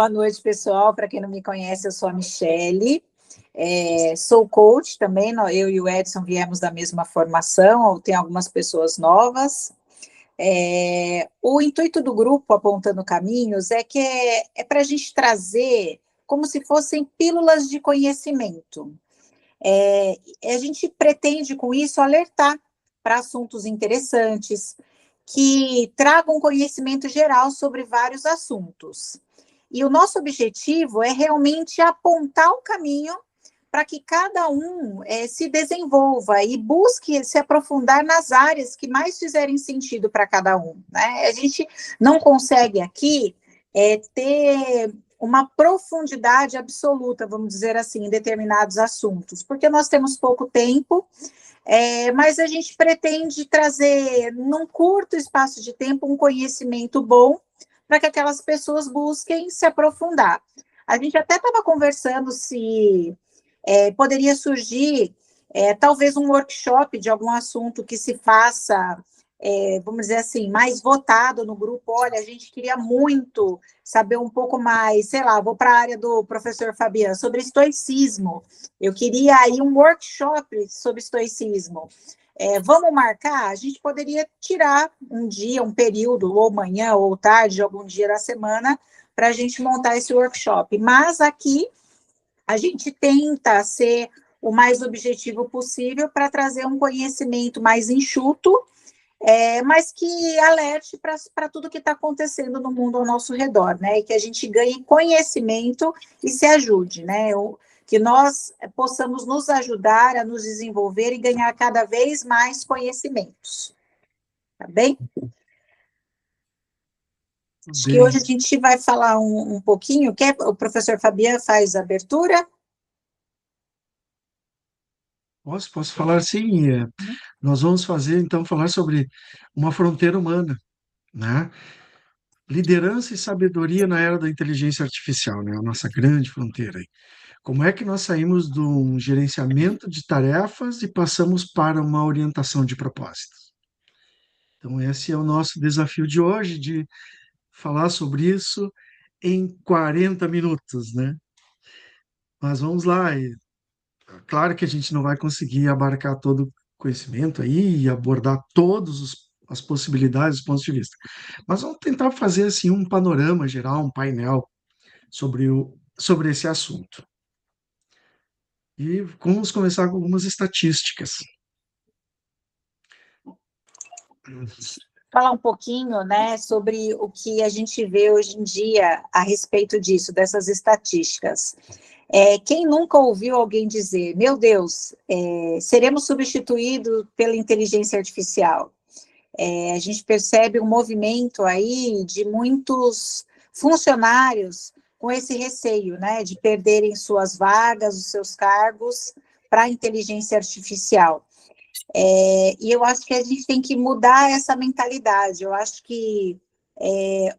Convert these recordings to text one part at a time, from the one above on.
Boa noite, pessoal. Para quem não me conhece, eu sou a Michele, sou coach também. Eu e o Edson viemos da mesma formação, tem algumas pessoas novas. O intuito do grupo Apontando Caminhos é que é para a gente trazer como se fossem pílulas de conhecimento. A gente pretende, com isso, alertar para assuntos interessantes, que tragam conhecimento geral sobre vários assuntos. E o nosso objetivo é realmente apontar o caminho para que cada um se desenvolva e busque se aprofundar nas áreas que mais fizerem sentido para cada um, né? A gente não consegue aqui ter uma profundidade absoluta, vamos dizer assim, em determinados assuntos, porque nós temos pouco tempo, mas a gente pretende trazer, num curto espaço de tempo, um conhecimento bom para que aquelas pessoas busquem se aprofundar. A gente até estava conversando se poderia surgir, talvez, um workshop de algum assunto que se faça, vamos dizer assim, mais votado no grupo. Olha, a gente queria muito saber um pouco mais, sei lá, vou para a área do professor Fabiano, sobre estoicismo. Eu queria aí um workshop sobre estoicismo. Vamos marcar? A gente poderia tirar um dia, um período, ou manhã, ou tarde, algum dia da semana, para a gente montar esse workshop. Mas aqui a gente tenta ser o mais objetivo possível para trazer um conhecimento mais enxuto, mas que alerte para tudo que está acontecendo no mundo ao nosso redor, né? E que a gente ganhe conhecimento e se ajude, né? Que nós possamos nos ajudar a nos desenvolver e ganhar cada vez mais conhecimentos. Tá bem? Acho que hoje a gente vai falar um pouquinho. O professor Fabiano faz a abertura? Posso falar sim. Nós vamos falar sobre uma fronteira humana, né? Liderança e sabedoria na era da inteligência artificial, né? A nossa grande fronteira aí. Como é que nós saímos de um gerenciamento de tarefas e passamos para uma orientação de propósitos? Então, esse é o nosso desafio de hoje, de falar sobre isso em 40 minutos, né? Mas vamos lá. Claro que a gente não vai conseguir abarcar todo o conhecimento aí e abordar todas as possibilidades, os pontos de vista. Mas vamos tentar fazer assim um panorama geral, um painel sobre esse assunto. E vamos começar com algumas estatísticas. Falar um pouquinho, né, sobre o que a gente vê hoje em dia a respeito disso, dessas estatísticas. Quem nunca ouviu alguém dizer, meu Deus, seremos substituídos pela inteligência artificial? A gente percebe um movimento aí de muitos funcionários com esse receio, né, de perderem suas vagas, os seus cargos para a inteligência artificial. E eu acho que a gente tem que mudar essa mentalidade. Eu acho que,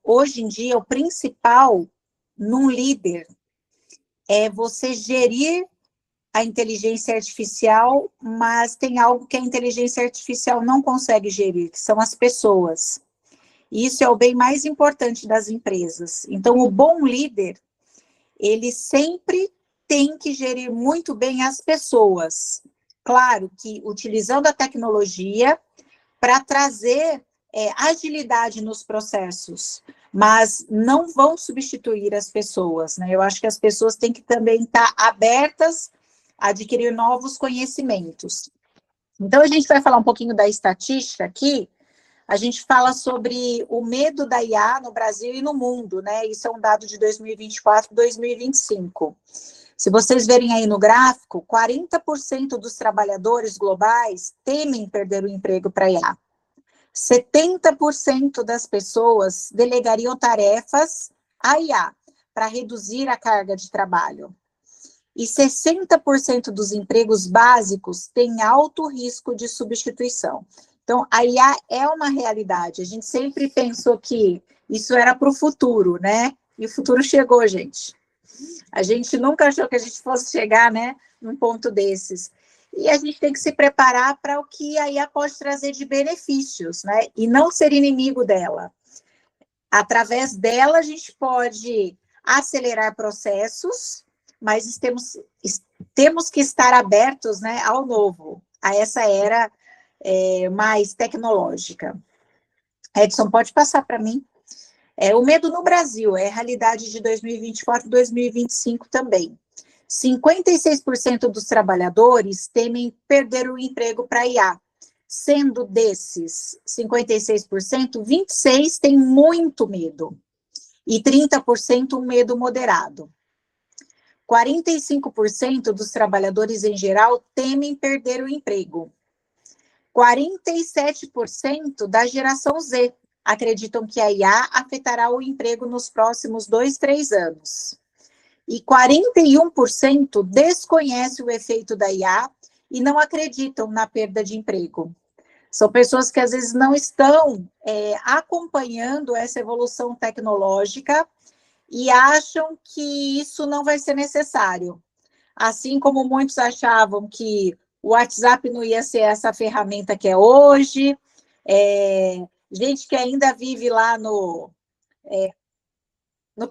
hoje em dia, o principal num líder é você gerir a inteligência artificial, mas tem algo que a inteligência artificial não consegue gerir, que são as pessoas. E isso é o bem mais importante das empresas. Então, o bom líder, ele sempre tem que gerir muito bem as pessoas. Claro que utilizando a tecnologia para trazer agilidade nos processos, mas não vão substituir as pessoas, né? Eu acho que as pessoas têm que também estar abertas a adquirir novos conhecimentos. Então, a gente vai falar um pouquinho da estatística aqui. A gente fala sobre o medo da IA no Brasil e no mundo, né? Isso é um dado de 2024 e 2025. Se vocês verem aí no gráfico, 40% dos trabalhadores globais temem perder o emprego para a IA. 70% das pessoas delegariam tarefas à IA para reduzir a carga de trabalho. E 60% dos empregos básicos têm alto risco de substituição. Então, a IA é uma realidade. A gente sempre pensou que isso era para o futuro, né? E o futuro chegou, gente. A gente nunca achou que a gente fosse chegar, né, num ponto desses. E a gente tem que se preparar para o que a IA pode trazer de benefícios, né? E não ser inimigo dela. Através dela, a gente pode acelerar processos, mas temos que estar abertos, né, ao novo, a essa era mais tecnológica. Edson, pode passar para mim. O medo no Brasil é realidade de 2024 e 2025 também. 56% dos trabalhadores temem perder o emprego para IA. Sendo desses 56%, 26% têm muito medo. E 30% um medo moderado. 45% dos trabalhadores em geral temem perder o emprego. 47% da geração Z acreditam que a IA afetará o emprego nos próximos 2, 3 anos. E 41% desconhece o efeito da IA e não acreditam na perda de emprego. São pessoas que às vezes não estão acompanhando essa evolução tecnológica e acham que isso não vai ser necessário. Assim como muitos achavam que o WhatsApp não ia ser essa ferramenta que é hoje, gente que ainda vive lá no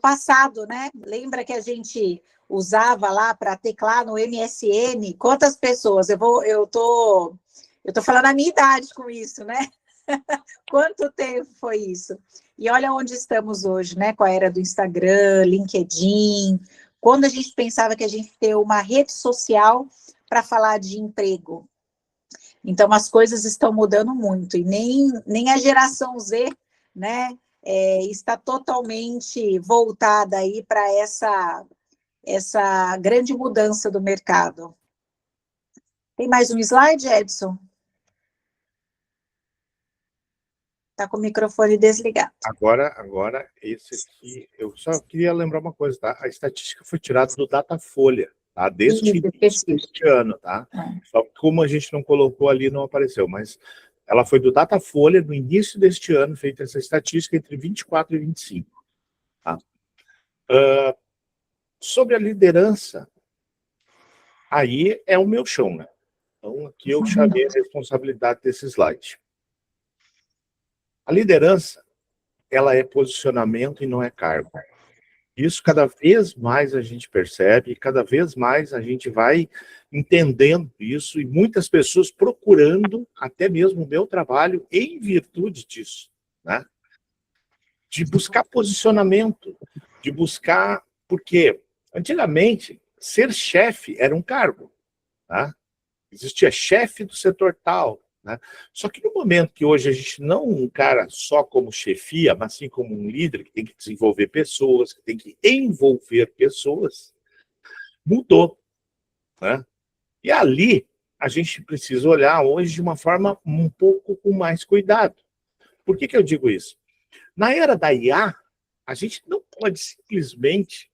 passado, né? Lembra que a gente usava lá para teclar no MSN? Quantas pessoas? Eu tô falando a minha idade com isso, né? Quanto tempo foi isso? E olha onde estamos hoje, né? Com a era do Instagram, LinkedIn. Quando a gente pensava que a gente ia ter uma rede social para falar de emprego. Então, as coisas estão mudando muito. E nem a geração Z, né? Está totalmente voltada aí para essa grande mudança do mercado. Tem mais um slide, Edson? Está com o microfone desligado. Agora, esse aqui, eu só queria lembrar uma coisa, tá? A estatística foi tirada do Datafolha, tá? Deste ano, tá? Só que como a gente não colocou ali, não apareceu, mas ela foi do Datafolha, no início deste ano, feita essa estatística entre 24 e 25. Tá? Sobre a liderança, aí é o meu chão, né? Então, aqui eu chamei a responsabilidade desse slide. A liderança, ela é posicionamento e não é cargo. Isso cada vez mais a gente percebe, cada vez mais a gente vai entendendo isso, e muitas pessoas procurando até mesmo o meu trabalho em virtude disso, né? De buscar posicionamento, de buscar... Porque antigamente, ser chefe era um cargo, tá? Existia chefe do setor tal, né? Só que no momento que hoje a gente não encara só como chefia, mas sim como um líder que tem que desenvolver pessoas, que tem que envolver pessoas, mudou, né? E ali a gente precisa olhar hoje de uma forma um pouco com mais cuidado. Por que eu digo isso? Na era da IA, a gente não pode simplesmente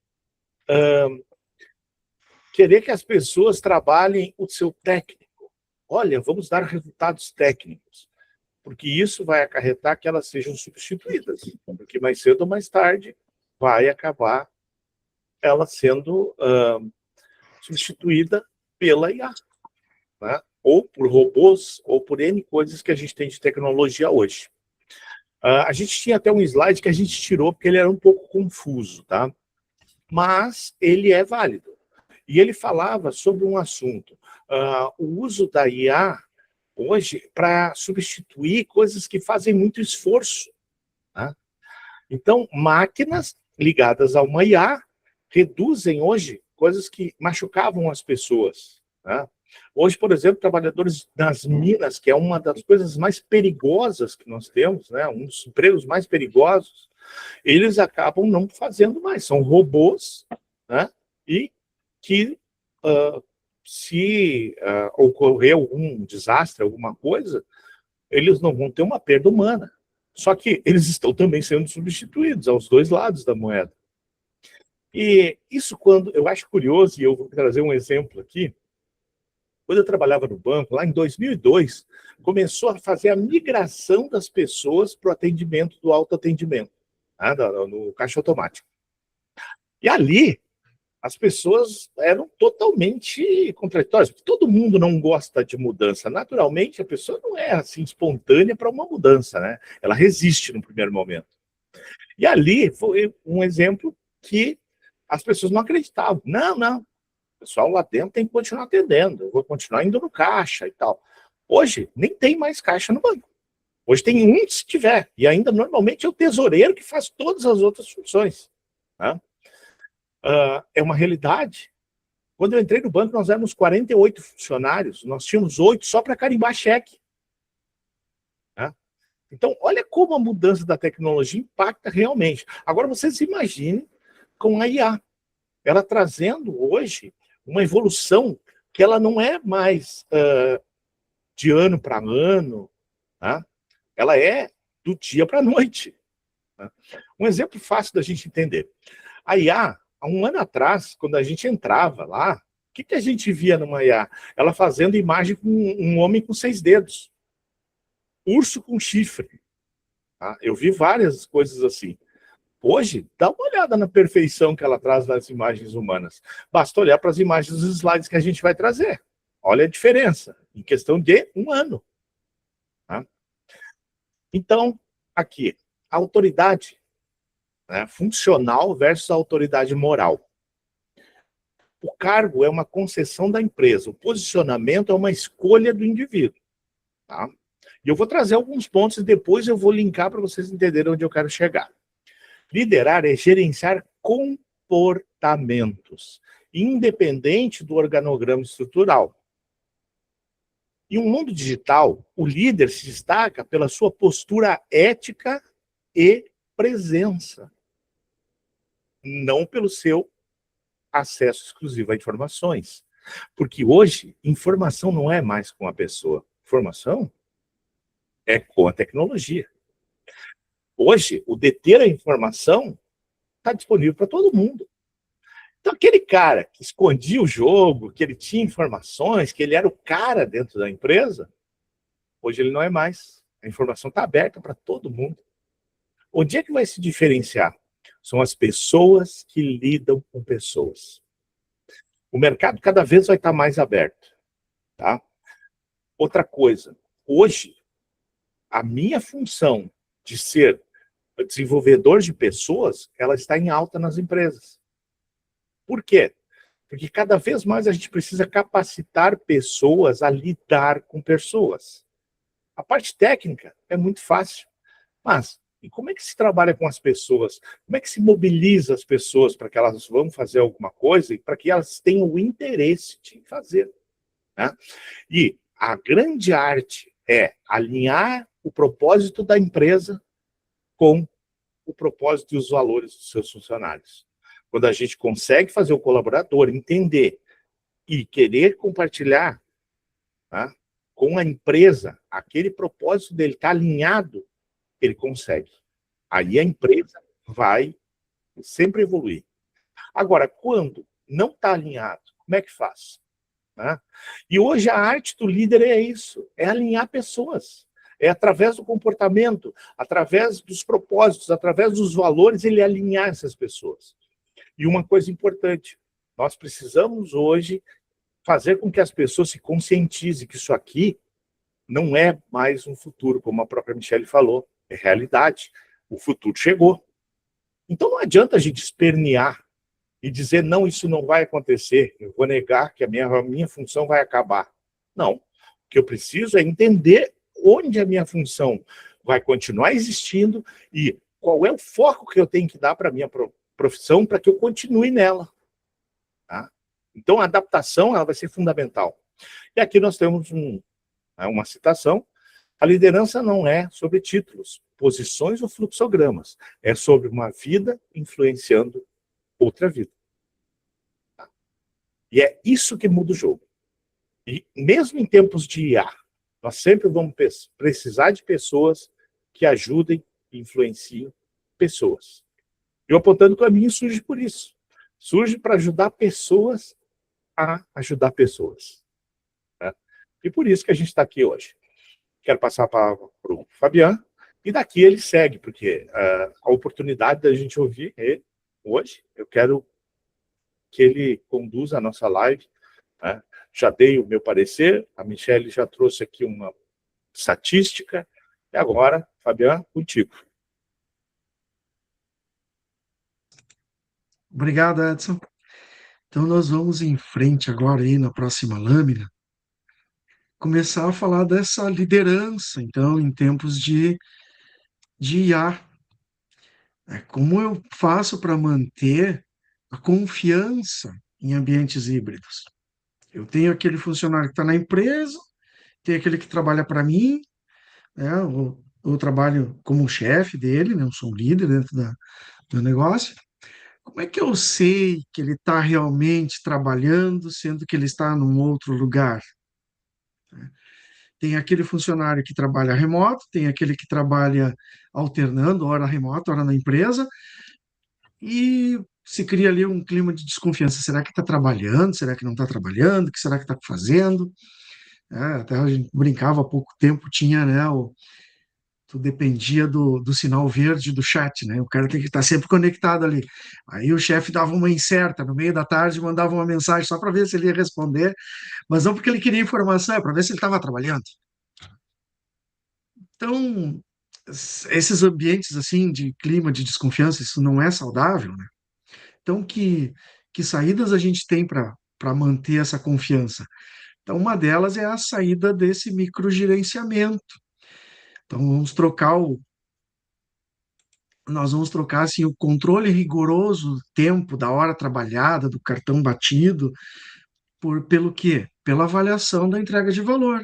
querer que as pessoas trabalhem o seu técnico. Olha, vamos dar resultados técnicos, porque isso vai acarretar que elas sejam substituídas, porque mais cedo ou mais tarde vai acabar ela sendo substituída pela IA, né? Ou por robôs, ou por N coisas que a gente tem de tecnologia hoje. A gente tinha até um slide que a gente tirou, porque ele era um pouco confuso, tá? Mas ele é válido. E ele falava sobre um assunto, o uso da IA hoje para substituir coisas que fazem muito esforço, né? Então, máquinas ligadas a uma IA reduzem hoje coisas que machucavam as pessoas, né? Hoje, por exemplo, trabalhadores das minas, que é uma das coisas mais perigosas que nós temos, né? Um dos empregos mais perigosos, eles acabam não fazendo mais, são robôs, né? E que se ocorrer algum desastre, alguma coisa, eles não vão ter uma perda humana. Só que eles estão também sendo substituídos aos dois lados da moeda. E isso quando eu acho curioso, e eu vou trazer um exemplo aqui, quando eu trabalhava no banco, lá em 2002, começou a fazer a migração das pessoas para o atendimento do autoatendimento, né, no caixa automático. E ali, as pessoas eram totalmente contraditórias. Todo mundo não gosta de mudança. Naturalmente, a pessoa não é assim espontânea para uma mudança, né? Ela resiste no primeiro momento. E ali foi um exemplo que as pessoas não acreditavam. Não, o pessoal lá dentro tem que continuar atendendo, eu vou continuar indo no caixa e tal. Hoje, nem tem mais caixa no banco. Hoje tem um se tiver, e ainda normalmente é o tesoureiro que faz todas as outras funções. Né? É uma realidade. Quando eu entrei no banco, nós éramos 48 funcionários, nós tínhamos 8 só para carimbar cheque. Né? Então, olha como a mudança da tecnologia impacta realmente. Agora, vocês imaginem com a IA. Ela trazendo hoje uma evolução que ela não é mais de ano para ano, né? Ela é do dia para a noite. Né? Um exemplo fácil da gente entender. A IA, há um ano atrás, quando a gente entrava lá, o que a gente via numa IA? Ela fazendo imagem com um homem com 6 dedos. Urso com chifre. Tá? Eu vi várias coisas assim. Hoje, dá uma olhada na perfeição que ela traz nas imagens humanas. Basta olhar para as imagens dos slides que a gente vai trazer. Olha a diferença, em questão de um ano. Tá? Então, aqui, a autoridade, né, funcional versus a autoridade moral. O cargo é uma concessão da empresa, o posicionamento é uma escolha do indivíduo. Tá? E eu vou trazer alguns pontos e depois eu vou linkar para vocês entenderem onde eu quero chegar. Liderar é gerenciar comportamentos, independente do organograma estrutural. Em um mundo digital, o líder se destaca pela sua postura ética e presença, não pelo seu acesso exclusivo a informações. Porque hoje, informação não é mais com a pessoa. Informação é com a tecnologia. Hoje, o deter a informação está disponível para todo mundo. Então, aquele cara que escondia o jogo, que ele tinha informações, que ele era o cara dentro da empresa, hoje ele não é mais. A informação está aberta para todo mundo. Onde é que vai se diferenciar? São as pessoas que lidam com pessoas. O mercado cada vez vai estar mais aberto. Tá? Outra coisa, hoje, a minha função de ser desenvolvedor de pessoas, ela está em alta nas empresas. Por quê? Porque cada vez mais a gente precisa capacitar pessoas a lidar com pessoas. A parte técnica é muito fácil, mas e como é que se trabalha com as pessoas? Como é que se mobiliza as pessoas para que elas vão fazer alguma coisa e para que elas tenham o interesse de fazer? Né? E a grande arte é alinhar o propósito da empresa com o propósito e os valores dos seus funcionários. Quando a gente consegue fazer o colaborador entender e querer compartilhar, tá, com a empresa, aquele propósito dele está alinhado, ele consegue. Aí a empresa vai sempre evoluir. Agora, quando não está alinhado, como é que faz? Né? E hoje a arte do líder é isso, é alinhar pessoas. É através do comportamento, através dos propósitos, através dos valores, ele alinhar essas pessoas. E uma coisa importante, nós precisamos hoje fazer com que as pessoas se conscientizem que isso aqui não é mais um futuro, como a própria Michelle falou, é realidade. O futuro chegou. Então não adianta a gente espernear e dizer, não, isso não vai acontecer, eu vou negar que a minha função vai acabar. Não. O que eu preciso é entender onde a minha função vai continuar existindo e qual é o foco que eu tenho que dar para a minha profissão para que eu continue nela. Tá? Então, a adaptação ela vai ser fundamental. E aqui nós temos uma citação. A liderança não é sobre títulos, posições ou fluxogramas. É sobre uma vida influenciando outra vida. Tá? E é isso que muda o jogo. E mesmo em tempos de IA, nós sempre vamos precisar de pessoas que ajudem e influenciem pessoas. E o Apontando o Caminho surge por isso. Surge para ajudar pessoas a ajudar pessoas. Né? E por isso que a gente está aqui hoje. Quero passar a palavra para o Fabian, e daqui ele segue, porque a oportunidade da gente ouvir ele hoje, eu quero que ele conduza a nossa live. Né? Já dei o meu parecer, a Michelle já trouxe aqui uma estatística, e agora, Fabian, contigo. Obrigado, Edson. Então, nós vamos em frente agora aí na próxima lâmina, começar a falar dessa liderança, então, em tempos de IA. Como eu faço para manter a confiança em ambientes híbridos? Eu tenho aquele funcionário que está na empresa, tem aquele que trabalha para mim, né? Eu trabalho como um chefe dele, né? Eu sou um líder dentro do negócio. Como é que eu sei que ele está realmente trabalhando, sendo que ele está num outro lugar? Tem aquele funcionário que trabalha remoto, tem aquele que trabalha alternando, hora remota, hora na empresa, e se cria ali um clima de desconfiança. Será que está trabalhando? Será que não está trabalhando? O que será que está fazendo? Até a gente brincava há pouco tempo, tinha, né, tu dependia do sinal verde do chat, né? O cara tem que estar sempre conectado ali. Aí o chefe dava uma incerta no meio da tarde, mandava uma mensagem só para ver se ele ia responder, mas não porque ele queria informação, é para ver se ele estava trabalhando. Então, esses ambientes assim de clima de desconfiança, isso não é saudável, né? Então, que saídas a gente tem para manter essa confiança? Então, uma delas é a saída desse microgerenciamento. Então, nós vamos trocar assim, o controle rigoroso do tempo, da hora trabalhada, do cartão batido, pelo quê? Pela avaliação da entrega de valor.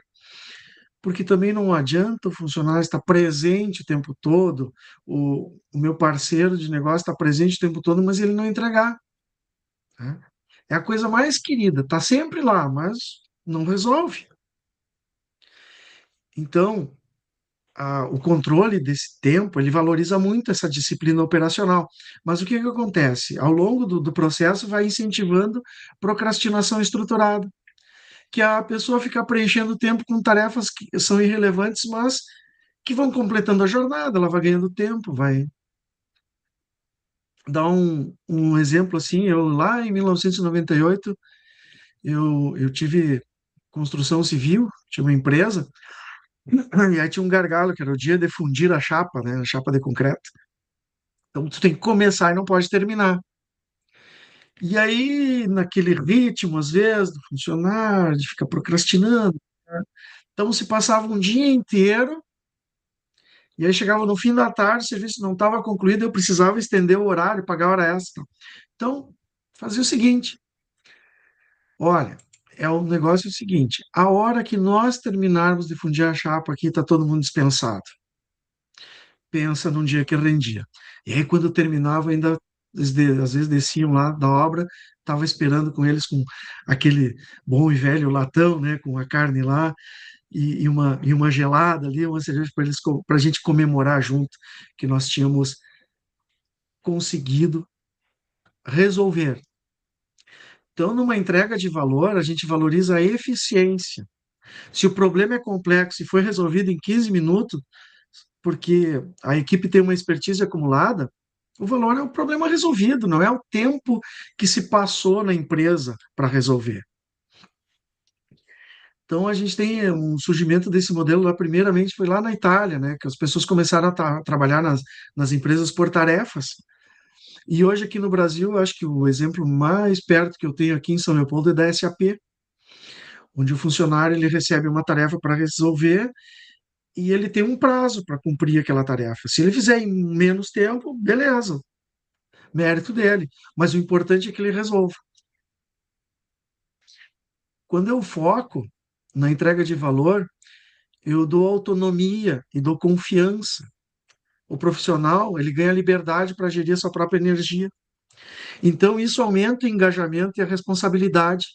Porque também não adianta o funcionário estar presente o tempo todo, o meu parceiro de negócio está presente o tempo todo, mas ele não entregar, né? É a coisa mais querida, está sempre lá, mas não resolve. Então, o controle desse tempo, ele valoriza muito essa disciplina operacional. Mas o que que acontece? Ao longo do processo, vai incentivando procrastinação estruturada, que a pessoa fica preenchendo o tempo com tarefas que são irrelevantes, mas que vão completando a jornada, ela vai ganhando tempo, vai dar um exemplo assim, eu lá em 1998, eu tive construção civil, tinha uma empresa, e aí tinha um gargalo, que era o dia de fundir a chapa, né, a chapa de concreto. Então, tu tem que começar e não pode terminar. E aí, naquele ritmo, às vezes, do funcionário, de ficar procrastinando, né? Então, se passava um dia inteiro, e aí chegava no fim da tarde, o serviço não estava concluído, eu precisava estender o horário, pagar hora extra. Então, fazia o seguinte: olha, o negócio é o seguinte, a hora que nós terminarmos de fundir a chapa aqui, está todo mundo dispensado. Pensa num dia que rendia. E aí, quando terminava, ainda às vezes desciam lá da obra, estava esperando com eles com aquele bom e velho latão, né, com a carne lá e uma gelada ali, uma cerveja para a gente comemorar junto que nós tínhamos conseguido resolver. Então, numa entrega de valor, a gente valoriza a eficiência. Se o problema é complexo e foi resolvido em 15 minutos, porque a equipe tem uma expertise acumulada, o valor é o problema resolvido, não é o tempo que se passou na empresa para resolver. Então, a gente tem um surgimento desse modelo lá, primeiramente, foi lá na Itália, né, que as pessoas começaram a trabalhar nas empresas por tarefas. E hoje, aqui no Brasil, eu acho que o exemplo mais perto que eu tenho aqui em São Leopoldo é da SAP, onde o funcionário ele recebe uma tarefa para resolver e ele tem um prazo para cumprir aquela tarefa. Se ele fizer em menos tempo, beleza, mérito dele. Mas o importante é que ele resolva. Quando eu foco na entrega de valor, eu dou autonomia e dou confiança. O profissional, ele ganha liberdade para gerir a sua própria energia. Então, isso aumenta o engajamento e a responsabilidade.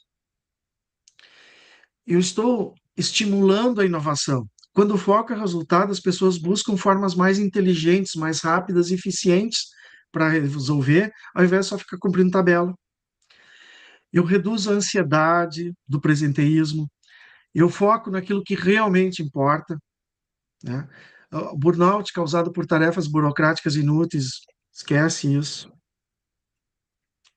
Eu estou estimulando a inovação. Quando o foco é resultado, as pessoas buscam formas mais inteligentes, mais rápidas e eficientes para resolver, ao invés de só ficar cumprindo tabela. Eu reduzo a ansiedade do presenteísmo, eu foco naquilo que realmente importa, né? O burnout causado por tarefas burocráticas inúteis, esquece isso.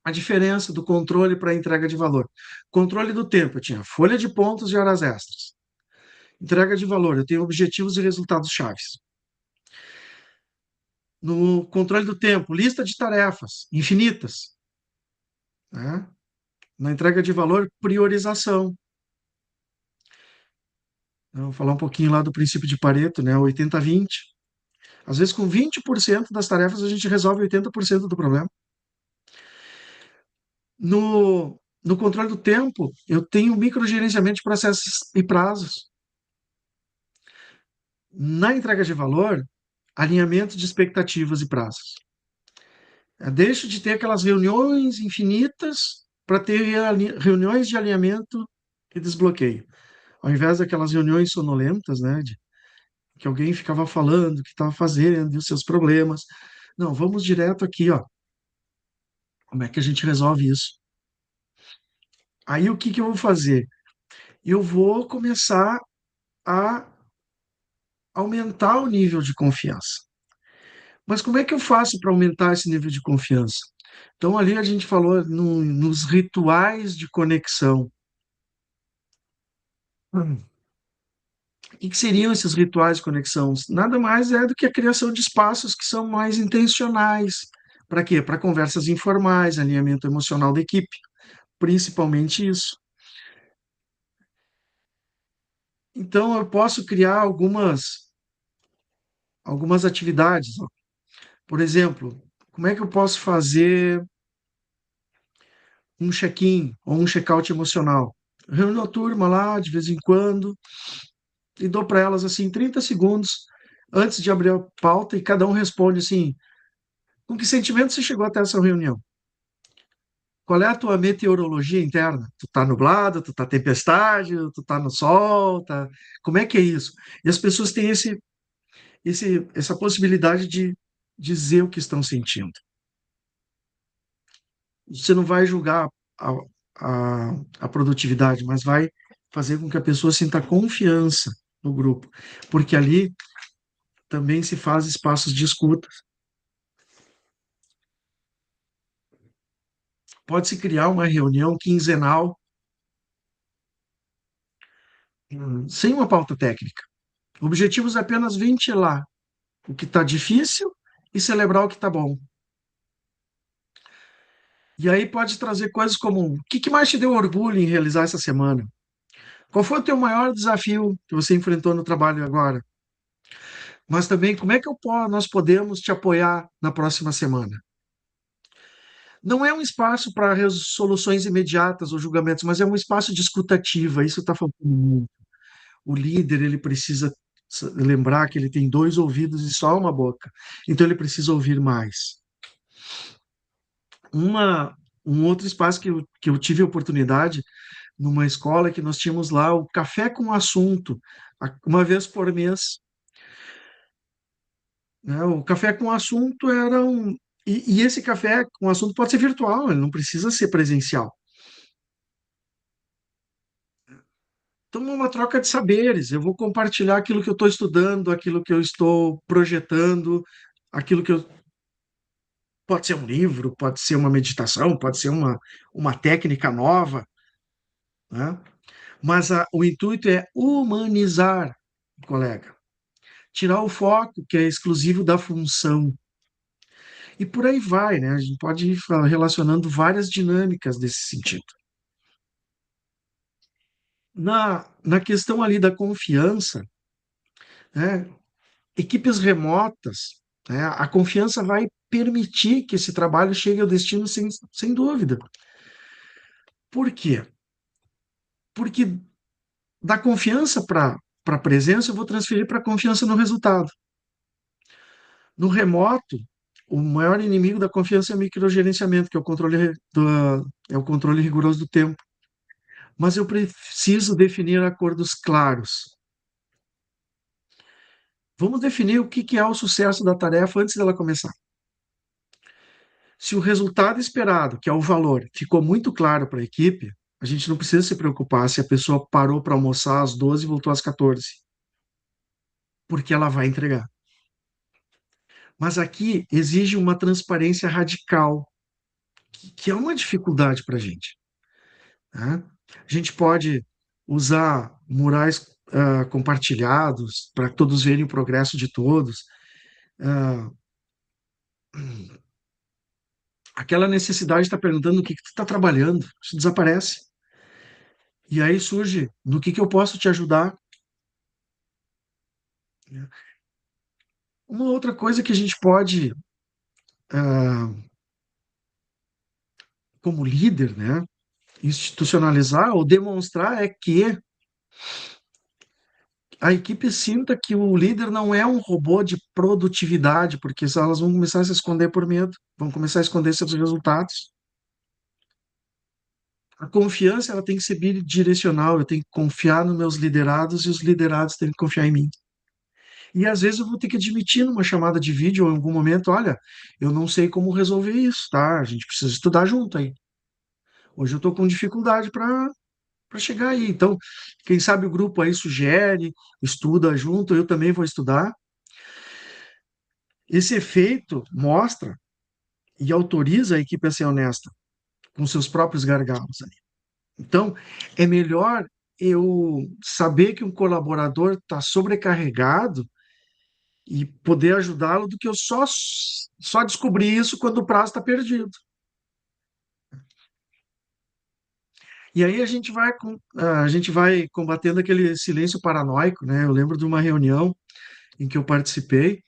A diferença do controle para a entrega de valor. Controle do tempo, eu tinha folha de pontos e horas extras. Entrega de valor, eu tenho objetivos e resultados chaves. No controle do tempo, lista de tarefas infinitas. né? Na entrega de valor, priorização. Eu vou falar um pouquinho lá do princípio de Pareto, né? 80-20. Às vezes, com 20% das tarefas, a gente resolve 80% do problema. No controle do tempo, eu tenho microgerenciamento de processos e prazos. Na entrega de valor, alinhamento de expectativas e prazos. Eu deixo de ter aquelas reuniões infinitas para ter reuniões de alinhamento e desbloqueio. Ao invés daquelas reuniões sonolentas, né, que alguém ficava falando o que estava fazendo e os seus problemas. Não, vamos direto aqui, ó. Como é que a gente resolve isso? Aí o que que eu vou fazer? Eu vou começar a aumentar o nível de confiança. Mas como é que eu faço para aumentar esse nível de confiança? Então, ali a gente falou nos rituais de conexão. O que seriam esses rituais de conexão? Nada mais é do que a criação de espaços que são mais intencionais. Para quê? Para conversas informais, alinhamento emocional da equipe, principalmente isso. Então, eu posso criar algumas atividades. Ó. Por exemplo, como é que eu posso fazer um check-in ou um check-out emocional? Reúno a turma lá de vez em quando e dou para elas assim 30 segundos antes de abrir a pauta e cada um responde assim: com que sentimento você chegou até essa reunião? Qual é a tua meteorologia interna? Tu tá nublado, tu tá tempestade, tu tá no sol, tá... Como é que é isso? E as pessoas têm essa possibilidade de dizer o que estão sentindo. Você não vai julgar a, a produtividade, mas vai fazer com que a pessoa sinta confiança no grupo, porque ali também se faz espaços de escuta. Pode-se criar uma reunião quinzenal, sem uma pauta técnica. O objetivo é apenas ventilar o que está difícil e celebrar o que está bom. E aí pode trazer coisas como: o que mais te deu orgulho em realizar essa semana? Qual foi o teu maior desafio que você enfrentou no trabalho agora? Mas também, como é que nós podemos te apoiar na próxima semana? Não é um espaço para resoluções imediatas ou julgamentos, mas é um espaço de escutativa. Isso está faltando muito. O líder, ele precisa lembrar que ele tem dois ouvidos e só uma boca. Então, ele precisa ouvir mais. Um outro espaço que eu tive a oportunidade, numa escola, que nós tínhamos lá o café com assunto, uma vez por mês. Né? O café com assunto era um. E esse café com assunto pode ser virtual, ele não precisa ser presencial. Então, é uma troca de saberes. Eu vou compartilhar aquilo que eu estou estudando, aquilo que eu estou projetando, aquilo que eu. Pode ser um livro, pode ser uma meditação, pode ser uma técnica nova, né? Mas o intuito é humanizar o colega, tirar o foco que é exclusivo da função. E por aí vai, né? A gente pode ir relacionando várias dinâmicas desse sentido. Na questão ali da confiança, né? Equipes remotas, né? A confiança vai permitir que esse trabalho chegue ao destino sem dúvida. Por quê? Porque da confiança para a presença, eu vou transferir para a confiança no resultado. No remoto, o maior inimigo da confiança é o microgerenciamento, que é é o controle rigoroso do tempo. Mas eu preciso definir acordos claros. Vamos definir o que é o sucesso da tarefa antes dela começar. Se o resultado esperado, que é o valor, ficou muito claro para a equipe, a gente não precisa se preocupar se a pessoa parou para almoçar às 12 e voltou às 14, porque ela vai entregar. Mas aqui exige uma transparência radical, que é uma dificuldade para a gente. Né? A gente pode usar murais compartilhados para que todos verem o progresso de todos. Ah, aquela necessidade está perguntando no que tu está trabalhando, isso desaparece. E aí surge, no que eu posso te ajudar? Uma outra coisa que a gente pode, ah, como líder, né, institucionalizar ou demonstrar é que a equipe sinta que o líder não é um robô de produtividade, porque elas vão começar a se esconder por medo, vão começar a esconder seus resultados. A confiança ela tem que ser bidirecional, eu tenho que confiar nos meus liderados e os liderados têm que confiar em mim. E às vezes eu vou ter que admitir numa chamada de vídeo ou em algum momento, olha, eu não sei como resolver isso, tá? A gente precisa estudar junto aí. Hoje eu estou com dificuldade para chegar aí. Então, quem sabe o grupo aí sugere, estuda junto, eu também vou estudar. Esse efeito mostra e autoriza a equipe a ser honesta com seus próprios gargalos ali. Então, é melhor eu saber que um colaborador está sobrecarregado e poder ajudá-lo do que eu só descobrir isso quando o prazo está perdido. E aí a gente vai combatendo aquele silêncio paranoico, né? Eu lembro de uma reunião em que eu participei,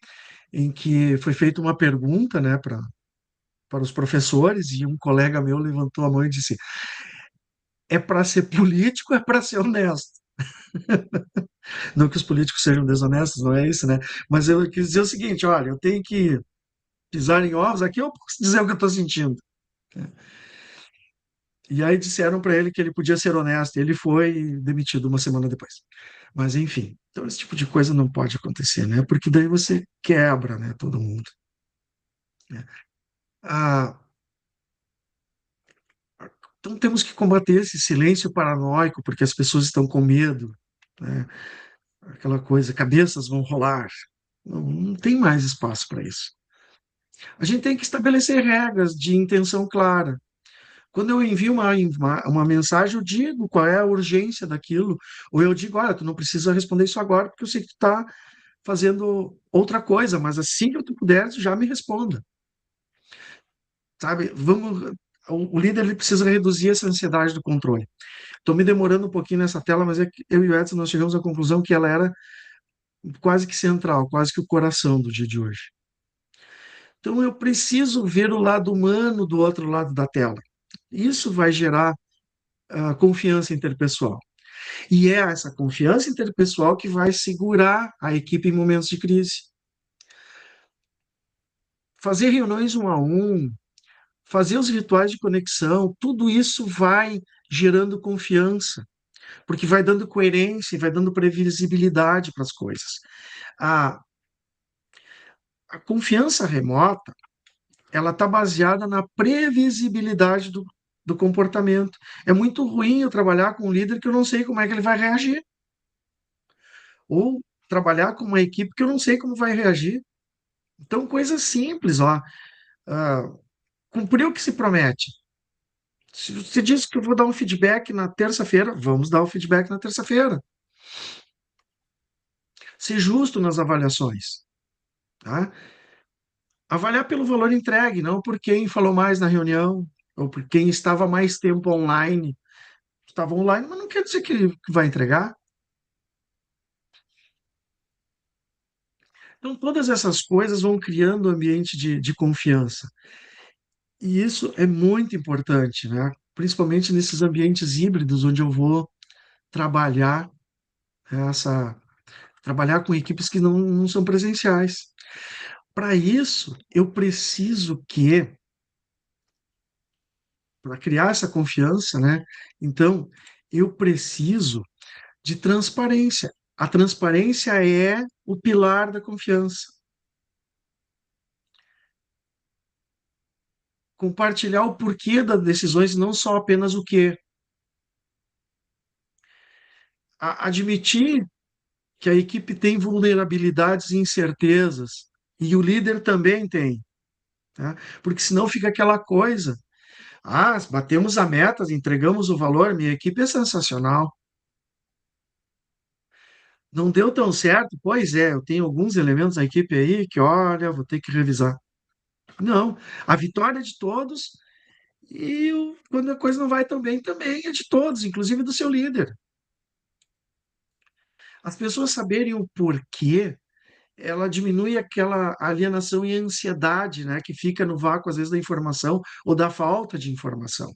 em que foi feita uma pergunta, né, para os professores, e um colega meu levantou a mão e disse: é para ser político, é para ser honesto. Não que os políticos sejam desonestos, não é isso, né? Mas eu quis dizer o seguinte: olha, eu tenho que pisar em ovos, aqui eu posso dizer o que eu estou sentindo. E aí disseram para ele que ele podia ser honesto, e ele foi demitido uma semana depois. Mas enfim, então esse tipo de coisa não pode acontecer, né? Porque daí você quebra, né, todo mundo, né? Ah, então temos que combater esse silêncio paranoico, porque as pessoas estão com medo, né? Aquela coisa, cabeças vão rolar. Não tem mais espaço para isso. A gente tem que estabelecer regras de intenção clara. Quando eu envio uma mensagem, eu digo qual é a urgência daquilo, ou eu digo, olha, tu não precisa responder isso agora, porque eu sei que tu está fazendo outra coisa, mas assim que tu puder, tu já me responda, sabe? O líder ele precisa reduzir essa ansiedade do controle. Estou me demorando um pouquinho nessa tela, mas é que eu e o Edson nós chegamos à conclusão que ela era quase que central, quase que o coração do dia de hoje. Então eu preciso ver o lado humano do outro lado da tela. Isso vai gerar confiança interpessoal. E é essa confiança interpessoal que vai segurar a equipe em momentos de crise. Fazer reuniões um a um, fazer os rituais de conexão, tudo isso vai gerando confiança, porque vai dando coerência, vai dando previsibilidade para as coisas. A, a confiança remota, ela está baseada na previsibilidade do comportamento. É muito ruim eu trabalhar com um líder que eu não sei como é que ele vai reagir, ou trabalhar com uma equipe que eu não sei como vai reagir. Então, coisa simples, ó. Ah, cumprir o que se promete. Se você diz que eu vou dar um feedback na terça-feira, vamos dar o feedback na terça-feira. Ser justo nas avaliações, tá? Avaliar pelo valor entregue, não por quem falou mais na reunião, ou por quem estava mais tempo online. Estava online, mas não quer dizer que vai entregar. Então, todas essas coisas vão criando um ambiente de confiança. E isso é muito importante, né? Principalmente nesses ambientes híbridos, onde eu vou trabalhar essa trabalhar com equipes que não são presenciais. Para isso, eu preciso que, para criar essa confiança, né? Então, eu preciso de transparência. A transparência é o pilar da confiança. Compartilhar o porquê das decisões, não só apenas o quê. Admitir que a equipe tem vulnerabilidades e incertezas, e o líder também tem, tá? Porque senão fica aquela coisa. Ah, batemos a meta, entregamos o valor, minha equipe é sensacional. Não deu tão certo? Pois é, eu tenho alguns elementos da equipe aí que, olha, vou ter que revisar. Não. A vitória é de todos e quando a coisa não vai tão bem, também é de todos, inclusive do seu líder. As pessoas saberem o porquê, ela diminui aquela alienação e ansiedade, né, que fica no vácuo, às vezes, da informação ou da falta de informação.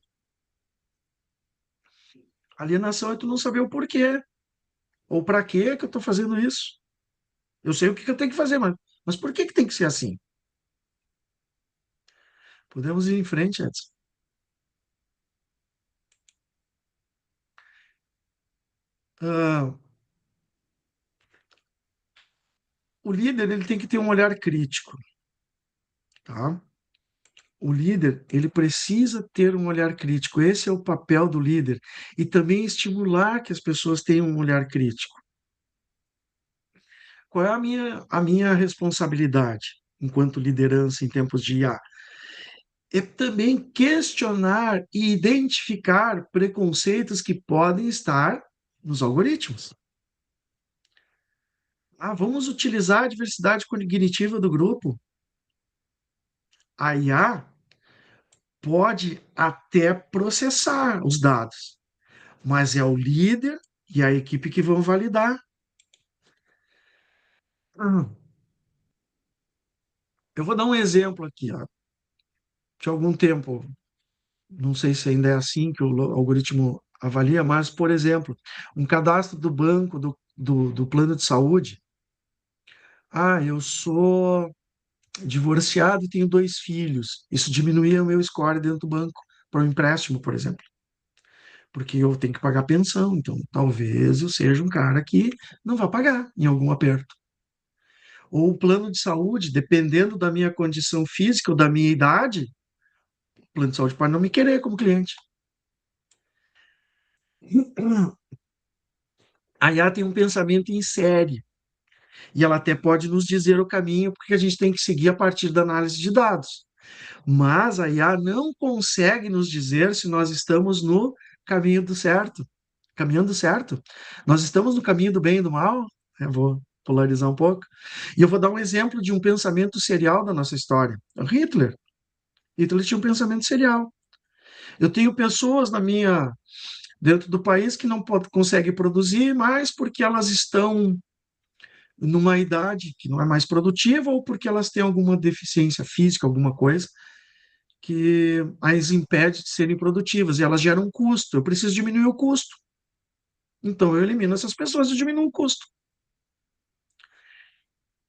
Alienação é tu não saber o porquê, ou para que eu estou fazendo isso. Eu sei o que eu tenho que fazer, mas por que tem que ser assim? Podemos ir em frente, Edson. Ah, o líder ele tem que ter um olhar crítico, tá? O líder ele precisa ter um olhar crítico. Esse é o papel do líder e também estimular que as pessoas tenham um olhar crítico. Qual é a minha responsabilidade enquanto liderança em tempos de IA? É também questionar e identificar preconceitos que podem estar nos algoritmos. Vamos utilizar a diversidade cognitiva do grupo. A IA pode até processar os dados, mas é o líder e a equipe que vão validar. Hum, Eu vou dar um exemplo aqui, ó. De algum tempo, não sei se ainda é assim que o algoritmo avalia, mas, por exemplo, um cadastro do banco, do plano de saúde. Eu sou divorciado e tenho 2 filhos. Isso diminuía o meu score dentro do banco para um empréstimo, por exemplo. Porque eu tenho que pagar pensão, então talvez eu seja um cara que não vai pagar em algum aperto. Ou o plano de saúde, dependendo da minha condição física ou da minha idade, o plano de saúde pode não me querer como cliente. A IA tem um pensamento em série e ela até pode nos dizer o caminho porque a gente tem que seguir a partir da análise de dados. Mas a IA não consegue nos dizer se nós estamos no caminho do certo, caminhando certo. Nós estamos no caminho do bem e do mal. Eu vou polarizar um pouco. E eu vou dar um exemplo de um pensamento serial da nossa história. Hitler. Hitler tinha um pensamento serial. Eu tenho pessoas dentro do país que não conseguem produzir mais porque elas estão numa idade que não é mais produtiva ou porque elas têm alguma deficiência física, alguma coisa que as impede de serem produtivas e elas geram um custo. Eu preciso diminuir o custo. Então eu elimino essas pessoas e diminuo o custo.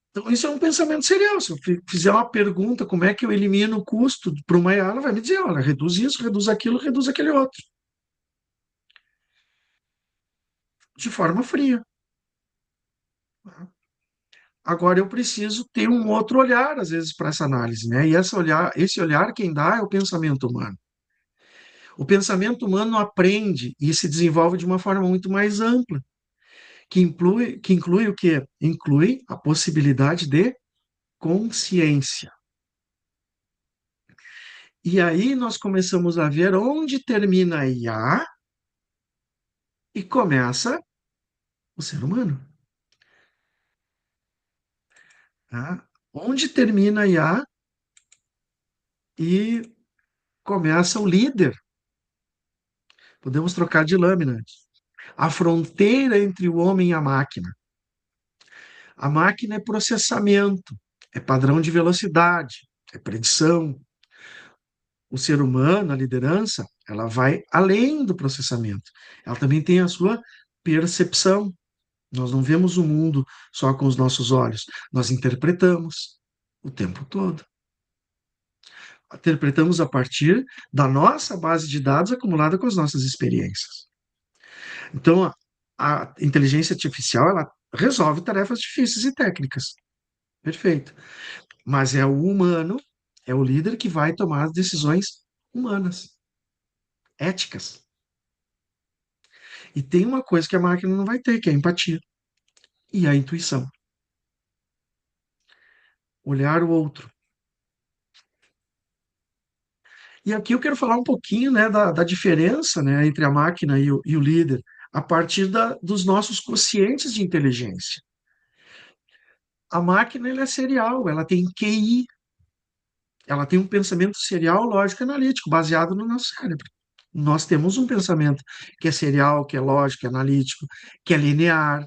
Então isso é um pensamento serial. Se eu fizer uma pergunta, como é que eu elimino o custo para uma IA, ela vai me dizer, olha, reduz isso, reduz aquilo, reduz aquele outro. De forma fria. Agora eu preciso ter um outro olhar, às vezes, para essa análise, né? E esse olhar quem dá é o pensamento humano. O pensamento humano aprende e se desenvolve de uma forma muito mais ampla, que inclui o quê? Inclui a possibilidade de consciência. E aí nós começamos a ver onde termina a IA e começa o ser humano. Tá? Onde termina a IA e começa o líder. Podemos trocar de lâmina. A fronteira entre o homem e a máquina. A máquina é processamento, é padrão de velocidade, é predição. O ser humano, a liderança, ela vai além do processamento. Ela também tem a sua percepção. Nós não vemos o mundo só com os nossos olhos, nós interpretamos o tempo todo. Interpretamos a partir da nossa base de dados acumulada com as nossas experiências. Então, a inteligência artificial, ela resolve tarefas difíceis e técnicas. Perfeito. Mas é o humano, é o líder que vai tomar as decisões humanas, éticas. E tem uma coisa que a máquina não vai ter, que é a empatia e a intuição. Olhar o outro. E aqui eu quero falar um pouquinho, né, da diferença, né, entre a máquina e o líder, a partir dos nossos quocientes de inteligência. A máquina ela é serial, ela tem QI, Ela tem um pensamento serial, lógico e analítico, baseado no nosso cérebro. Nós temos um pensamento que é serial, que é lógico, que é analítico, que é linear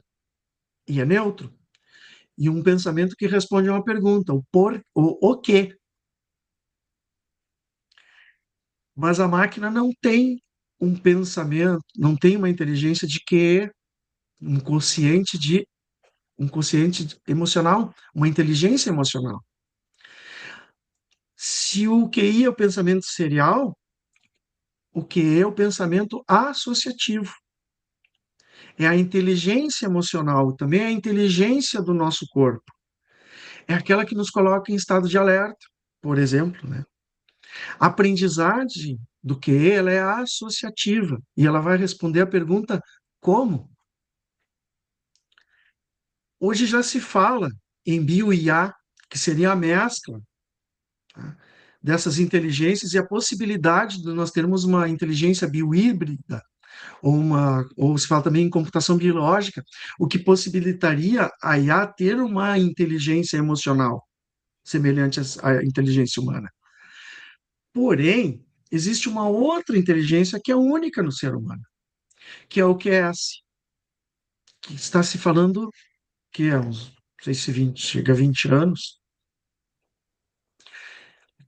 e é neutro. E um pensamento que responde a uma pergunta, o quê. Mas a máquina não tem um pensamento, não tem uma inteligência de quê, um consciente emocional, uma inteligência emocional. Se o QI é o pensamento serial, o QE é o pensamento associativo. É a inteligência emocional, também é a inteligência do nosso corpo. É aquela que nos coloca em estado de alerta, por exemplo, né? A aprendizagem do QE, ela é associativa e ela vai responder a pergunta como? Hoje já se fala em bio-IA, que seria a mescla, tá, dessas inteligências e a possibilidade de nós termos uma inteligência biohíbrida, ou se fala também em computação biológica, o que possibilitaria a IA ter uma inteligência emocional semelhante à inteligência humana. Porém, existe uma outra inteligência que é única no ser humano, que é o QS, que está se falando que é uns, não sei se 20, chega a 20 anos,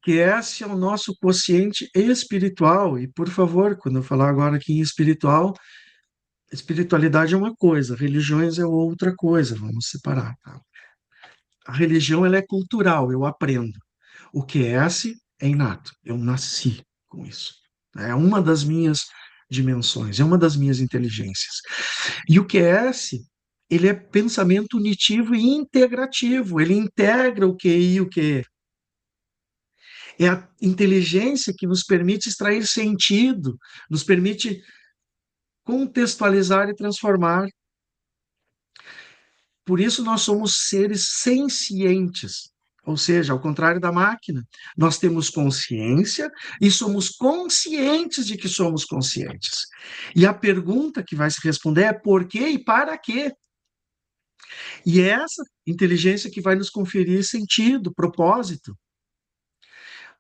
que esse é o nosso quociente espiritual. E, por favor, quando eu falar agora aqui em espiritual, espiritualidade é uma coisa, religiões é outra coisa, vamos separar, tá? A religião, ela é cultural, eu aprendo. O QS é inato, eu nasci com isso. É uma das minhas dimensões, é uma das minhas inteligências. E o QS, ele é pensamento unitivo e integrativo, ele integra o QI e o QE. É a inteligência que nos permite extrair sentido, nos permite contextualizar e transformar. Por isso nós somos seres sencientes, ou seja, ao contrário da máquina, nós temos consciência e somos conscientes de que somos conscientes. E a pergunta que vai se responder é por quê e para quê? E é essa inteligência que vai nos conferir sentido, propósito.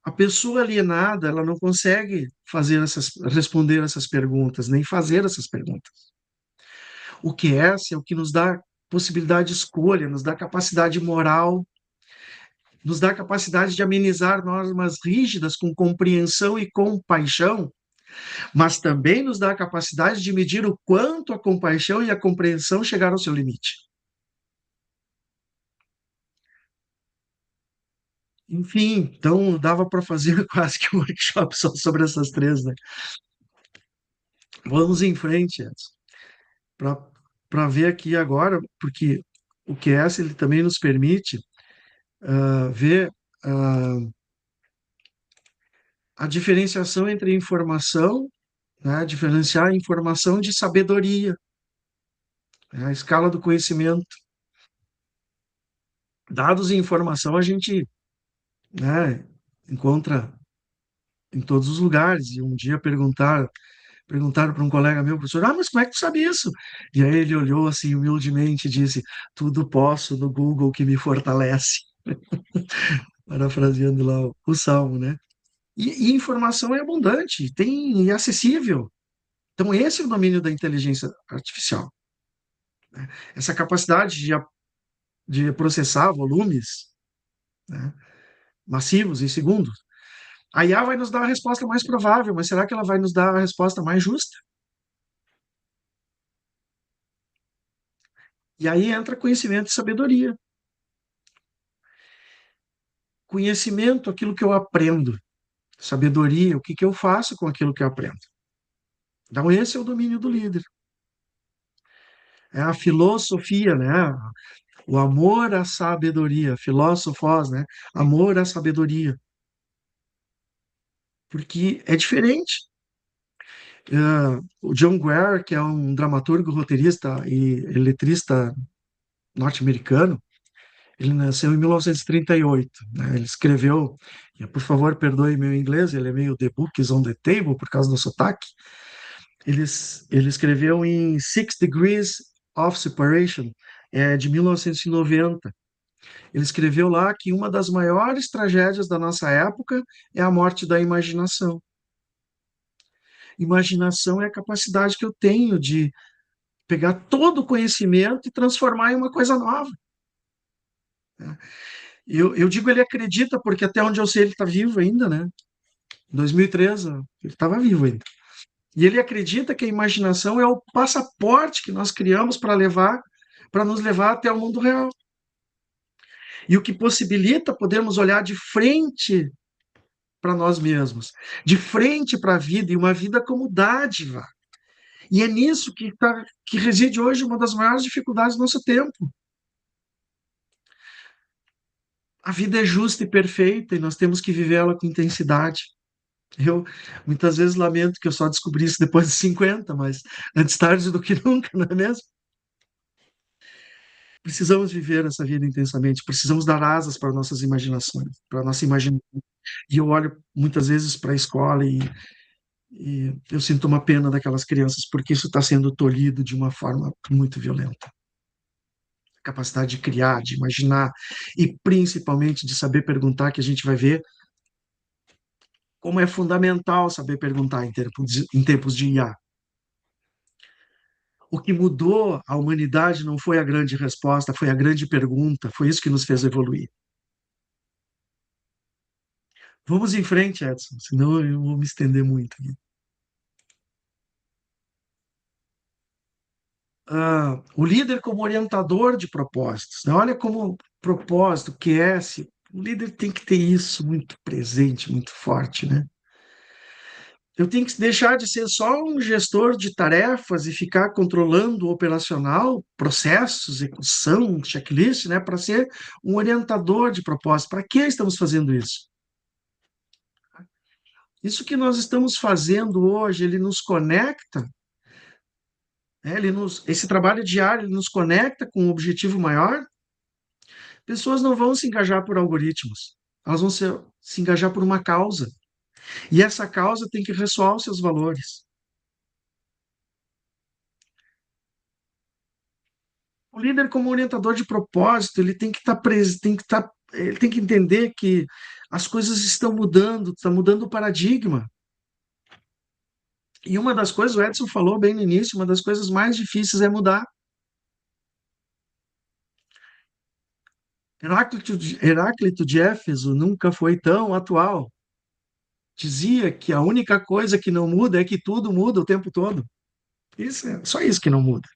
A pessoa alienada, ela não consegue responder essas perguntas, nem fazer essas perguntas. O que é o que nos dá possibilidade de escolha, nos dá capacidade moral, nos dá capacidade de amenizar normas rígidas com compreensão e compaixão, mas também nos dá a capacidade de medir o quanto a compaixão e a compreensão chegaram ao seu limite. Enfim, então dava para fazer quase que um workshop só sobre essas três, né? Vamos em frente, Edson, para ver aqui agora, porque o QS ele também nos permite ver a diferenciação entre informação, né, diferenciar a informação de sabedoria, né, a escala do conhecimento. Dados e informação a gente, né, encontra em todos os lugares. E um dia perguntaram para um colega meu, professor, mas como é que tu sabe isso? E aí ele olhou assim humildemente e disse, tudo posso no Google que me fortalece. Parafraseando lá o Salmo, né? E informação é abundante, tem é acessível. Então esse é o domínio da inteligência artificial, né? Essa capacidade de processar volumes, né, massivos em segundos. A IA vai nos dar a resposta mais provável, mas será que ela vai nos dar a resposta mais justa? E aí entra conhecimento e sabedoria. Conhecimento, aquilo que eu aprendo. Sabedoria, o que que eu faço com aquilo que eu aprendo. Então, esse é o domínio do líder. É a filosofia, né? O amor à sabedoria, filósofos, né? Amor à sabedoria. Porque é diferente. O John Guare, que é um dramaturgo, roteirista e letrista norte-americano, ele nasceu em 1938, né? Ele escreveu, e por favor, perdoe meu inglês, ele é meio The Book is on the Table por causa do sotaque. Ele escreveu em Six Degrees of Separation, de 1990. Ele escreveu lá que uma das maiores tragédias da nossa época é a morte da imaginação. Imaginação é a capacidade que eu tenho de pegar todo o conhecimento e transformar em uma coisa nova. Eu digo ele acredita, porque até onde eu sei ele está vivo ainda, né? Em 2013, ele estava vivo ainda. E ele acredita que a imaginação é o passaporte que nós criamos para nos levar até o mundo real. E o que possibilita podermos olhar de frente para nós mesmos, de frente para a vida, e uma vida como dádiva. E é nisso que reside hoje uma das maiores dificuldades do nosso tempo. A vida é justa e perfeita e nós temos que vivê-la com intensidade. Eu muitas vezes lamento que eu só descobri isso depois de 50, mas antes tarde do que nunca, não é mesmo? Precisamos viver essa vida intensamente, precisamos dar asas para nossas imaginações, para nossa imaginação. E eu olho muitas vezes para a escola e eu sinto uma pena daquelas crianças, porque isso está sendo tolhido de uma forma muito violenta. A capacidade de criar, de imaginar e principalmente de saber perguntar, que a gente vai ver como é fundamental saber perguntar em tempos de IA. O que mudou a humanidade não foi a grande resposta, foi a grande pergunta, foi isso que nos fez evoluir. Vamos em frente, Edson, senão eu vou me estender muito aqui. O líder como orientador de propósitos, né? Olha como propósito, QS, o líder tem que ter isso muito presente, muito forte, né? Eu tenho que deixar de ser só um gestor de tarefas e ficar controlando o operacional, processos, execução, checklist, né, para ser um orientador de propósito. Para que estamos fazendo isso? Isso que nós estamos fazendo hoje, ele nos conecta, né, esse trabalho diário, ele nos conecta com um objetivo maior. Pessoas não vão se engajar por algoritmos, elas vão se engajar por uma causa. E essa causa tem que ressoar os seus valores. O líder, como orientador de propósito, ele tem que estar preso, ele tem que entender que as coisas estão mudando, está mudando o paradigma. E uma das coisas, o Edson falou bem no início, uma das coisas mais difíceis é mudar. Heráclito de Éfeso nunca foi tão atual. Dizia que a única coisa que não muda é que tudo muda o tempo todo. Isso é só isso que não muda.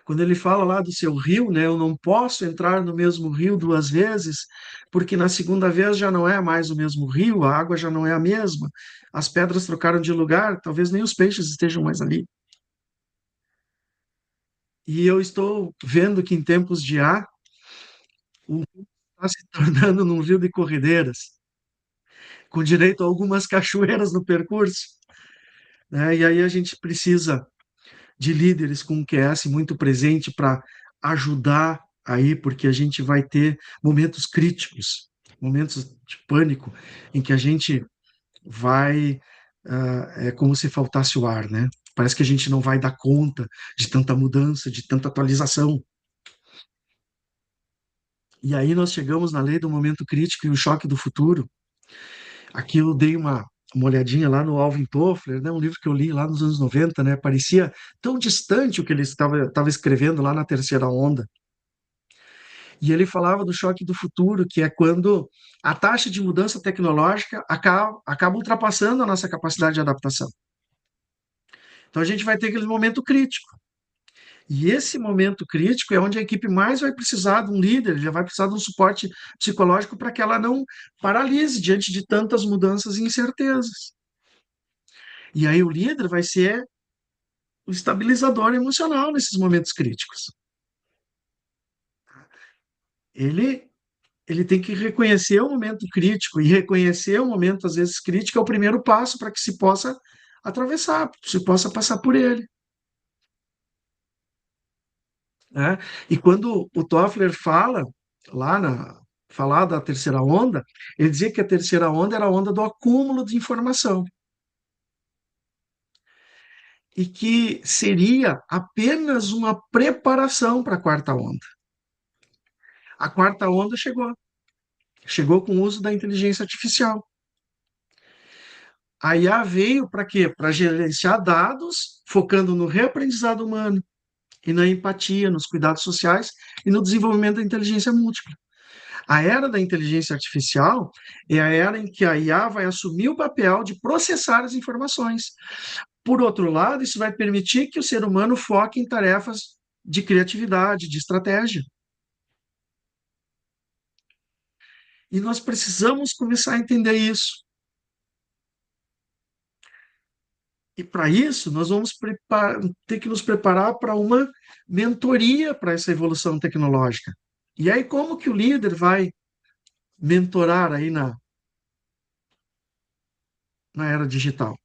Quando ele fala lá do seu rio, né, eu não posso entrar no mesmo rio duas vezes, porque na segunda vez já não é mais o mesmo rio, a água já não é a mesma, as pedras trocaram de lugar, talvez nem os peixes estejam mais ali. E eu estou vendo que em tempos de ar, o rio está se tornando num rio de corredeiras, com direito a algumas cachoeiras no percurso, né? E aí a gente precisa de líderes com um QS muito presente para ajudar aí, porque a gente vai ter momentos críticos, momentos de pânico, em que a gente vai, é como se faltasse o ar, né? Parece que a gente não vai dar conta de tanta mudança, de tanta atualização. E aí nós chegamos na lei do momento crítico e o choque do futuro. Aqui eu dei uma olhadinha lá no Alvin Toffler, né, um livro que eu li lá nos anos 90, né, parecia tão distante o que ele estava escrevendo lá na terceira onda. E ele falava do choque do futuro, que é quando a taxa de mudança tecnológica acaba ultrapassando a nossa capacidade de adaptação. Então a gente vai ter aquele momento crítico. E esse momento crítico é onde a equipe mais vai precisar de um líder, já vai precisar de um suporte psicológico para que ela não paralise diante de tantas mudanças e incertezas. E aí o líder vai ser o estabilizador emocional nesses momentos críticos. Ele, ele tem que reconhecer o momento crítico, e reconhecer o momento, às vezes, crítico é o primeiro passo para que se possa atravessar, se possa passar por ele. Né? E quando o Toffler falar da terceira onda, ele dizia que a terceira onda era a onda do acúmulo de informação. E que seria apenas uma preparação para a quarta onda. A quarta onda chegou com o uso da inteligência artificial. A IA veio para quê? Para gerenciar dados, focando no reaprendizado humano e na empatia, nos cuidados sociais e no desenvolvimento da inteligência múltipla. A era da inteligência artificial é a era em que a IA vai assumir o papel de processar as informações. Por outro lado, isso vai permitir que o ser humano foque em tarefas de criatividade, de estratégia. E nós precisamos começar a entender isso. E para isso, nós vamos ter que nos preparar para uma mentoria para essa evolução tecnológica. E aí, como que o líder vai mentorar aí na era digital?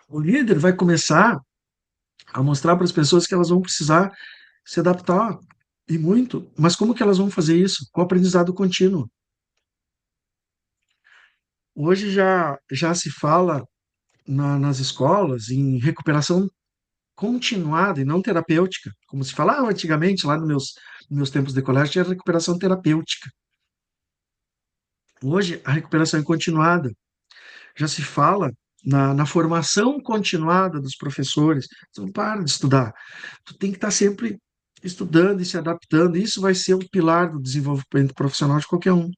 O líder vai começar a mostrar para as pessoas que elas vão precisar se adaptar e muito, mas como que elas vão fazer isso? Com o aprendizado contínuo. Hoje já se fala nas escolas em recuperação continuada e não terapêutica, como se falava antigamente, lá nos meus tempos de colégio, tinha recuperação terapêutica. Hoje, a recuperação é continuada. Já se fala na formação continuada dos professores. Você não para de estudar. Tu tem que estar sempre estudando e se adaptando. Isso vai ser o pilar do desenvolvimento profissional de qualquer um.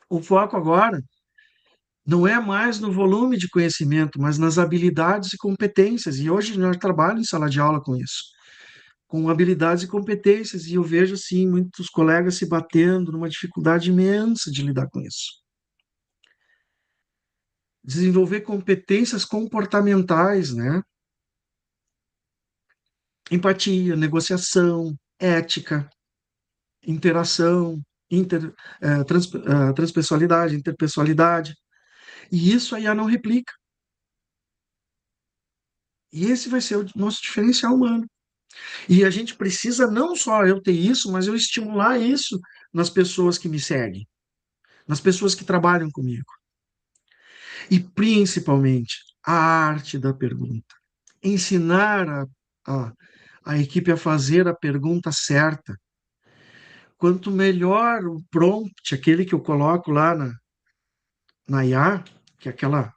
O foco agora não é mais no volume de conhecimento, mas nas habilidades e competências. E hoje nós trabalhamos em sala de aula com isso, com habilidades e competências. E eu vejo, assim, muitos colegas se batendo numa dificuldade imensa de lidar com isso. Desenvolver competências comportamentais, né? Empatia, negociação, ética, interação, transpessoalidade, interpessoalidade. E isso a IA não replica. E esse vai ser o nosso diferencial humano. E a gente precisa não só eu ter isso, mas eu estimular isso nas pessoas que me seguem, nas pessoas que trabalham comigo. E principalmente a arte da pergunta. Ensinar a, a equipe a fazer a pergunta certa. Quanto melhor o prompt, aquele que eu coloco lá na IA, que é aquela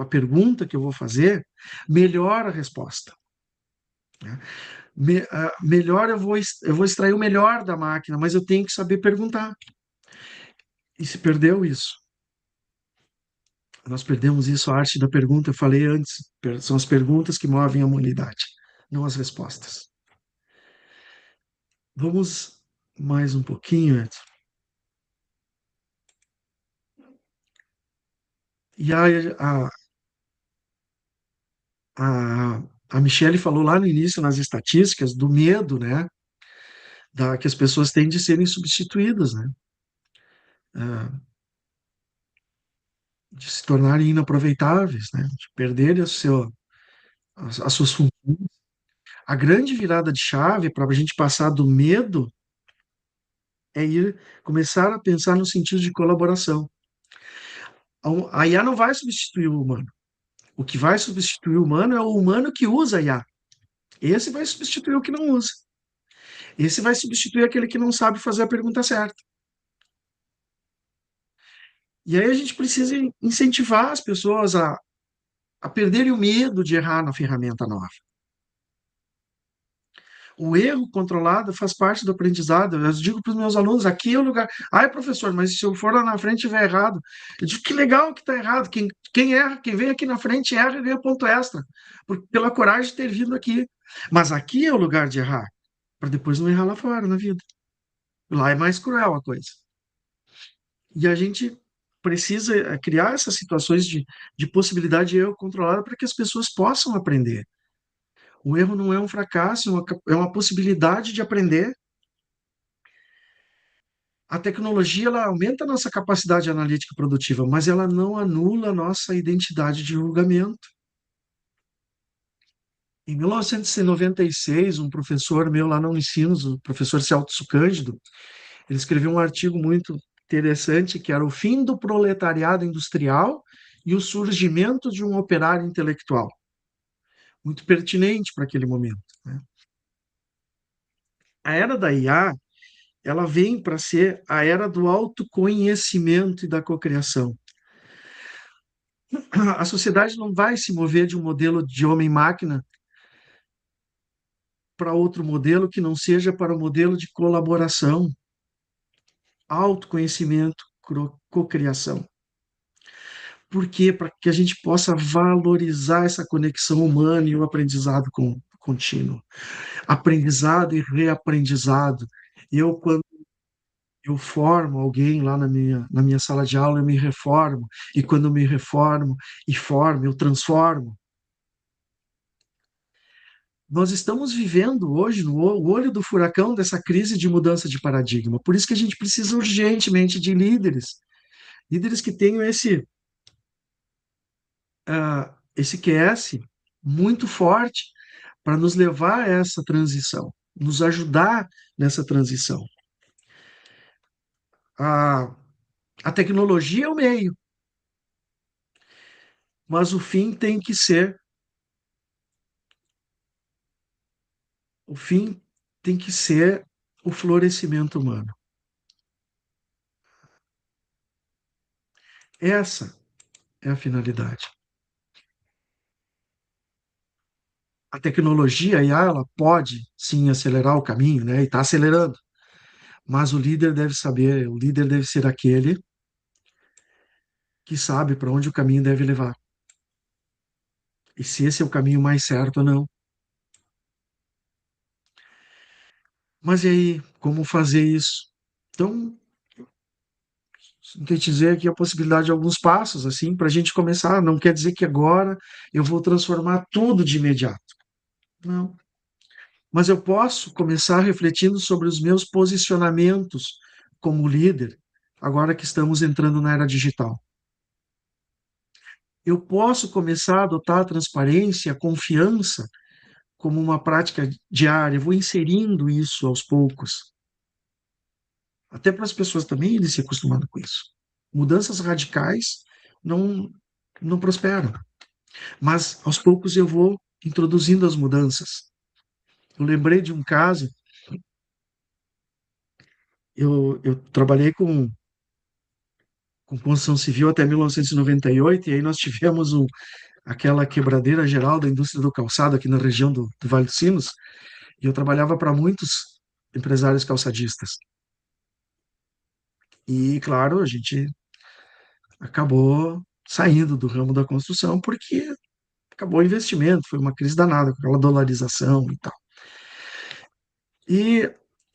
pergunta que eu vou fazer, melhor a resposta. Né? Melhor eu vou extrair o melhor da máquina, mas eu tenho que saber perguntar. E se perdeu isso. Nós perdemos isso, a arte da pergunta, eu falei antes, são as perguntas que movem a humanidade, não as respostas. Vamos mais um pouquinho, Edson. E a Michelle falou lá no início, nas estatísticas, do medo, né? Que as pessoas têm de serem substituídas, né? Ah, de se tornarem inaproveitáveis, né? De perderem as suas funções. A grande virada de chave para a gente passar do medo é começar a pensar no sentido de colaboração. A IA não vai substituir o humano. O que vai substituir o humano é o humano que usa a IA. Esse vai substituir o que não usa. Esse vai substituir aquele que não sabe fazer a pergunta certa. E aí a gente precisa incentivar as pessoas a perderem o medo de errar na ferramenta nova. O erro controlado faz parte do aprendizado. Eu digo para os meus alunos, aqui é o lugar. Ai, professor, mas se eu for lá na frente e estiver errado. Eu digo, que legal que está errado. Quem erra, quem vem aqui na frente erra e ganha ponto extra. Pela coragem de ter vindo aqui. Mas aqui é o lugar de errar. Para depois não errar lá fora, na vida. Lá é mais cruel a coisa. E a gente precisa criar essas situações de possibilidade de erro controlado para que as pessoas possam aprender. O erro não é um fracasso, é uma possibilidade de aprender. A tecnologia ela aumenta a nossa capacidade analítica e produtiva, mas ela não anula a nossa identidade de julgamento. Em 1996, um professor meu lá na Unicinos, o professor Celso Cândido, ele escreveu um artigo muito interessante, que era o fim do proletariado industrial e o surgimento de um operário intelectual. Muito pertinente para aquele momento, né? A era da IA, ela vem para ser a era do autoconhecimento e da cocriação. A sociedade não vai se mover de um modelo de homem-máquina para outro modelo que não seja para o modelo de colaboração, autoconhecimento, cocriação. Por quê? Para que a gente possa valorizar essa conexão humana e o aprendizado contínuo. Aprendizado e reaprendizado. Quando eu formo alguém lá na minha sala de aula, eu me reformo. E quando eu me reformo e formo, eu transformo. Nós estamos vivendo hoje no olho do furacão dessa crise de mudança de paradigma. Por isso que a gente precisa urgentemente de líderes. Líderes que tenham esse QS muito forte para nos levar a essa transição, nos ajudar nessa transição. A, a tecnologia é o meio, mas o fim tem que ser o florescimento humano. Essa é a finalidade. A tecnologia, a IA, ela pode sim acelerar o caminho, né? E está acelerando. Mas o líder deve saber, o líder deve ser aquele que sabe para onde o caminho deve levar. E se esse é o caminho mais certo ou não. Mas e aí, como fazer isso? Então, sintetizei aqui a possibilidade de alguns passos, assim, para a gente começar. Não quer dizer que agora eu vou transformar tudo de imediato. Não. Mas eu posso começar refletindo sobre os meus posicionamentos como líder, agora que estamos entrando na era digital. Eu posso começar a adotar a transparência, a confiança como uma prática diária. Eu vou inserindo isso aos poucos, até para as pessoas também irem se acostumando com isso. Mudanças radicais não não prosperam, mas aos poucos eu vou introduzindo as mudanças. Eu lembrei de um caso, eu trabalhei com construção civil até 1998, e aí nós tivemos aquela quebradeira geral da indústria do calçado aqui na região do Vale dos Sinos, e eu trabalhava para muitos empresários calçadistas. E, claro, a gente acabou saindo do ramo da construção porque acabou o investimento, foi uma crise danada com aquela dolarização e tal. E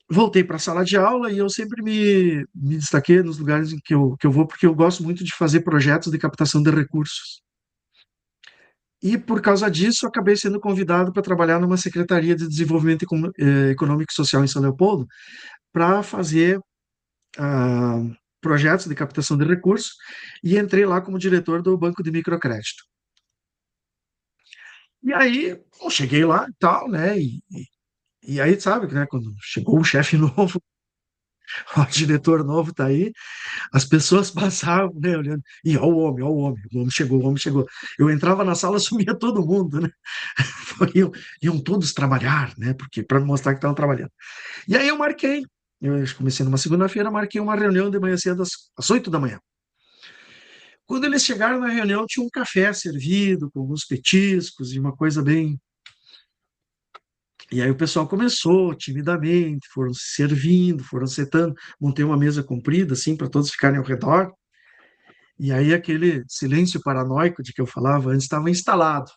voltei para a sala de aula e eu sempre me destaquei nos lugares em que eu vou, porque eu gosto muito de fazer projetos de captação de recursos. E por causa disso, acabei sendo convidado para trabalhar numa Secretaria de Desenvolvimento Econômico e Social em São Leopoldo, para fazer ah, projetos de captação de recursos, e entrei lá como diretor do Banco de Microcrédito. E aí, eu cheguei lá e tal, né? E aí, sabe, né, quando chegou o chefe novo, o diretor novo tá aí, as pessoas passavam, né, olhando, e ó o homem chegou, o homem chegou. Eu entrava na sala, sumia todo mundo, né? Iam todos trabalhar, né? Porque para mostrar que estavam trabalhando. E aí eu marquei, eu comecei numa segunda-feira, marquei uma reunião de manhã cedo às 8 da manhã. Quando eles chegaram na reunião, tinha um café servido, com alguns petiscos e uma coisa bem. E aí o pessoal começou timidamente, foram se servindo, foram sentando, montei uma mesa comprida, assim, para todos ficarem ao redor. E aí aquele silêncio paranoico de que eu falava antes estava instalado.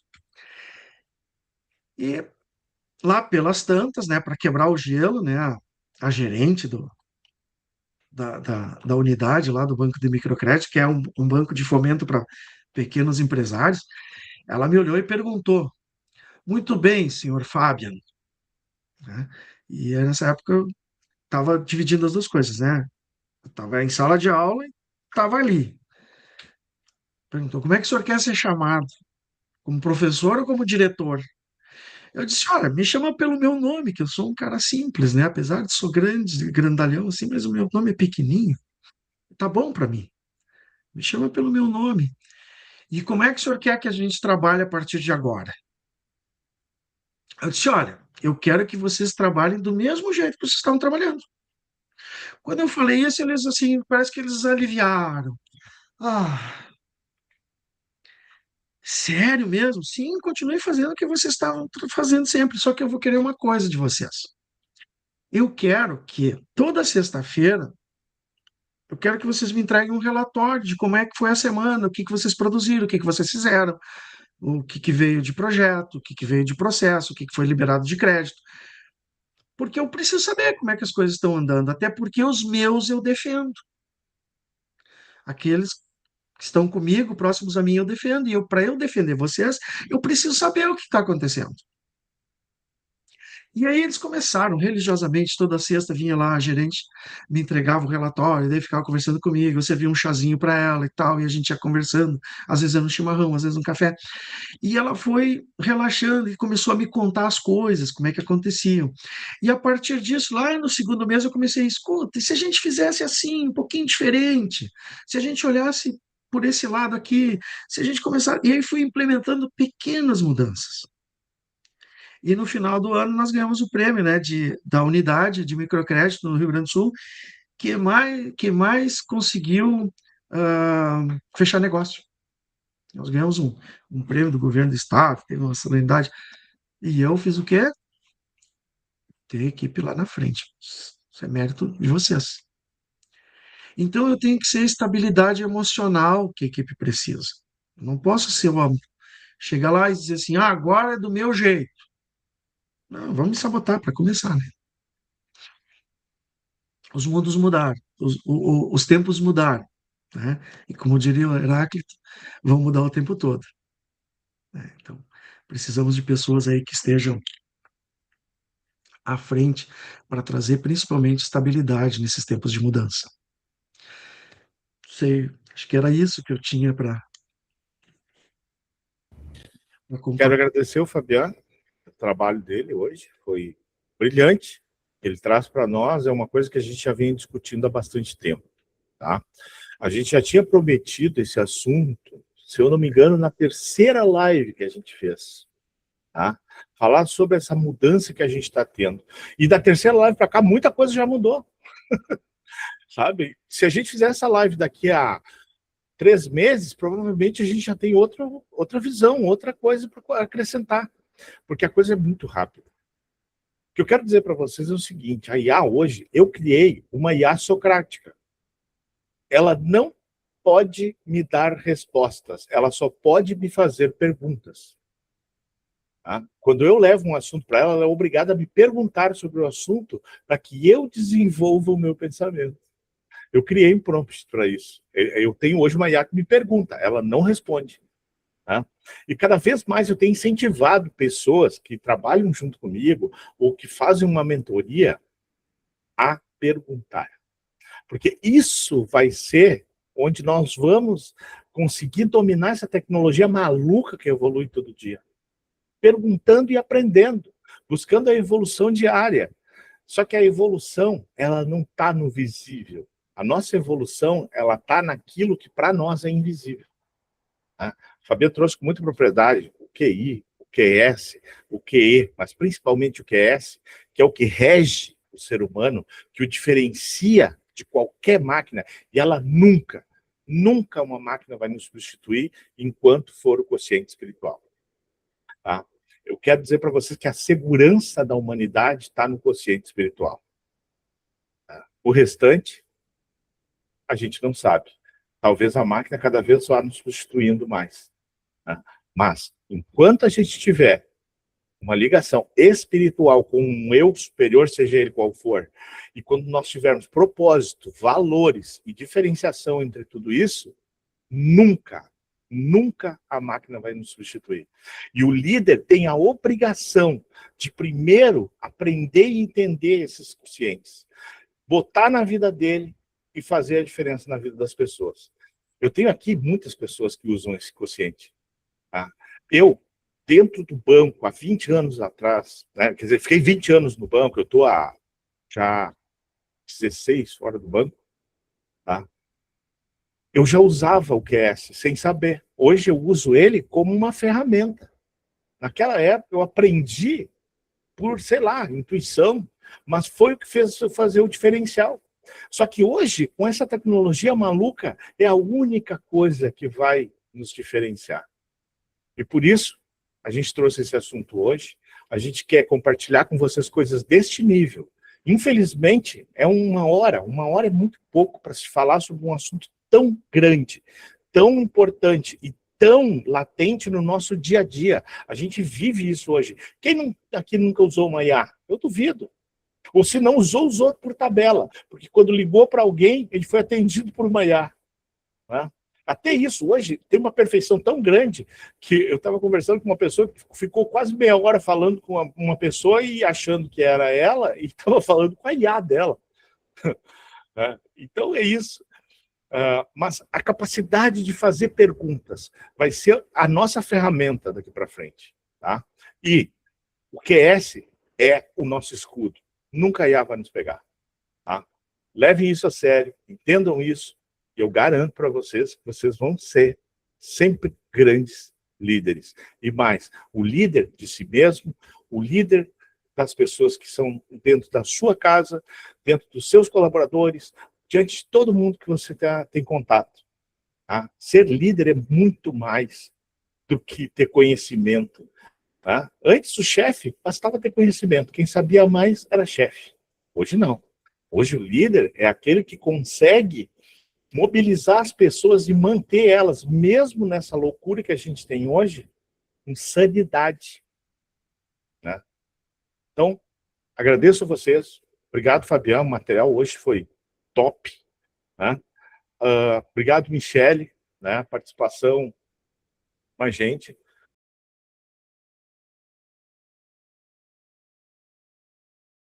E lá pelas tantas, né, para quebrar o gelo, né, a gerente da unidade lá do Banco de Microcrédito, que é um banco de fomento para pequenos empresários, ela me olhou e perguntou: muito bem, senhor Fabian, né? E aí, nessa época eu estava dividindo as duas coisas, né? Eu estava em sala de aula e estava ali. Perguntou: como é que o senhor quer ser chamado? Como professor ou como diretor? Eu disse: olha, me chama pelo meu nome, que eu sou um cara simples, né? Apesar de sou grande, grandalhão assim, mas o meu nome é pequenininho. tá bom para mim. Me chama pelo meu nome. E como é que o senhor quer que a gente trabalhe a partir de agora? Eu disse, olha, eu quero que vocês trabalhem do mesmo jeito que vocês estavam trabalhando. Quando eu falei isso, eles, assim, parece que eles aliviaram. Ah, sério mesmo? Sim, continue fazendo o que vocês estavam fazendo sempre, só que eu vou querer uma coisa de vocês. Eu quero que toda sexta-feira, eu quero que vocês me entreguem um relatório de como é que foi a semana, o que que vocês produziram, o que que vocês fizeram, o que que veio de projeto, o que que veio de processo, o que que foi liberado de crédito. Porque eu preciso saber como é que as coisas estão andando, até porque os meus eu defendo. Aqueles que estão comigo, próximos a mim, eu defendo. E para eu defender vocês, eu preciso saber o que está acontecendo. E aí eles começaram, religiosamente, toda sexta vinha lá a gerente, me entregava o relatório, daí ficava conversando comigo, você via um chazinho para ela e tal, e a gente ia conversando, às vezes era um chimarrão, às vezes um café. E ela foi relaxando e começou a me contar as coisas, como é que aconteciam. E a partir disso, lá no segundo mês, eu comecei a escuta, e se a gente fizesse assim, um pouquinho diferente? Se a gente olhasse por esse lado aqui, se a gente começar. E aí fui implementando pequenas mudanças. E no final do ano nós ganhamos o prêmio, né, da unidade de microcrédito no Rio Grande do Sul, que mais conseguiu fechar negócio. Nós ganhamos um prêmio do governo do estado, teve uma solenidade. E eu fiz o quê? Ter a equipe lá na frente. Isso é mérito de vocês. Então eu tenho que ser a estabilidade emocional que a equipe precisa. Eu não posso chegar lá e dizer assim, agora é do meu jeito. Não, vamos me sabotar para começar, né? Os mundos mudaram, os tempos mudaram, né? E como diria o Heráclito, vão mudar o tempo todo, né? Então, precisamos de pessoas aí que estejam à frente para trazer principalmente estabilidade nesses tempos de mudança. Sei, acho que era isso que eu tinha para Quero compartilhar. agradecer o Fabiano, o trabalho dele hoje foi brilhante. Ele traz para nós, é uma coisa que a gente já vem discutindo há bastante tempo, tá? A gente já tinha prometido esse assunto, se eu não me engano, na terceira live que a gente fez, tá? Falar sobre essa mudança que a gente está tendo. E da terceira live para cá, muita coisa já mudou, sabe? Se a gente fizer essa live daqui a 3 meses, provavelmente a gente já tem outra visão, outra coisa para acrescentar, porque a coisa é muito rápida. O que eu quero dizer para vocês é o seguinte, a IA hoje, eu criei uma IA socrática. Ela não pode me dar respostas, ela só pode me fazer perguntas. Tá? Quando eu levo um assunto para ela, ela é obrigada a me perguntar sobre o assunto para que eu desenvolva o meu pensamento. Eu criei um prompt para isso. Eu tenho hoje uma IA que me pergunta, ela não responde. Tá? E cada vez mais eu tenho incentivado pessoas que trabalham junto comigo ou que fazem uma mentoria a perguntar. Porque isso vai ser onde nós vamos conseguir dominar essa tecnologia maluca que evolui todo dia. Perguntando e aprendendo, buscando a evolução diária. Só que a evolução, ela não está no visível. A nossa evolução, ela está naquilo que para nós é invisível. Tá? O Fabiano trouxe com muita propriedade o QI, o QS, o QE, mas principalmente o QS, que é o que rege o ser humano, que o diferencia de qualquer máquina, e ela nunca uma máquina vai nos substituir enquanto for o quociente espiritual. Tá? Eu quero dizer para vocês que a segurança da humanidade está no quociente espiritual. Tá? O restante, a gente não sabe. Talvez a máquina cada vez vá nos substituindo mais. Tá? Mas, enquanto a gente tiver uma ligação espiritual com um eu superior, seja ele qual for, e quando nós tivermos propósito, valores e diferenciação entre tudo isso, nunca a máquina vai nos substituir. E o líder tem a obrigação de primeiro aprender e entender esses conscientes, botar na vida dele e fazer a diferença na vida das pessoas. Eu tenho aqui muitas pessoas que usam esse quociente. Tá? Eu, dentro do banco, há 20 anos atrás, né, quer dizer, fiquei 20 anos no banco, eu estou há já 16 fora do banco, tá? eu já usava o QS sem saber. Hoje eu uso ele como uma ferramenta. Naquela época eu aprendi por, sei lá, intuição, mas foi o que fez fazer o diferencial. Só que hoje, com essa tecnologia maluca, é a única coisa que vai nos diferenciar. E por isso, a gente trouxe esse assunto hoje. A gente quer compartilhar com vocês coisas deste nível. Infelizmente, é uma hora é muito pouco para se falar sobre um assunto tão grande, tão importante e tão latente no nosso dia a dia. A gente vive isso hoje. Quem aqui nunca usou uma IA? Eu duvido. Ou se não usou, usou por tabela. Porque quando ligou para alguém, ele foi atendido por uma IA. Né? Até isso, hoje, tem uma perfeição tão grande que eu estava conversando com uma pessoa que ficou quase meia hora falando com uma pessoa e achando que era ela e estava falando com a IA dela. Então, é isso. Mas a capacidade de fazer perguntas vai ser a nossa ferramenta daqui para frente. Tá? E o QS é o nosso escudo. Nunca a IA vai nos pegar. Tá? Levem isso a sério, entendam isso, e eu garanto para vocês que vocês vão ser sempre grandes líderes. E mais, o líder de si mesmo, o líder das pessoas que são dentro da sua casa, dentro dos seus colaboradores, diante de todo mundo que você tem contato. Tá? Ser líder é muito mais do que ter conhecimento. Tá? Antes, o chefe bastava ter conhecimento. Quem sabia mais era chefe. Hoje, não. Hoje, o líder é aquele que consegue mobilizar as pessoas e manter elas, mesmo nessa loucura que a gente tem hoje, com sanidade. Né? Então, agradeço a vocês. Obrigado, Fabiano. O material hoje foi top. Né? Obrigado, Michele, né? Participação com a gente.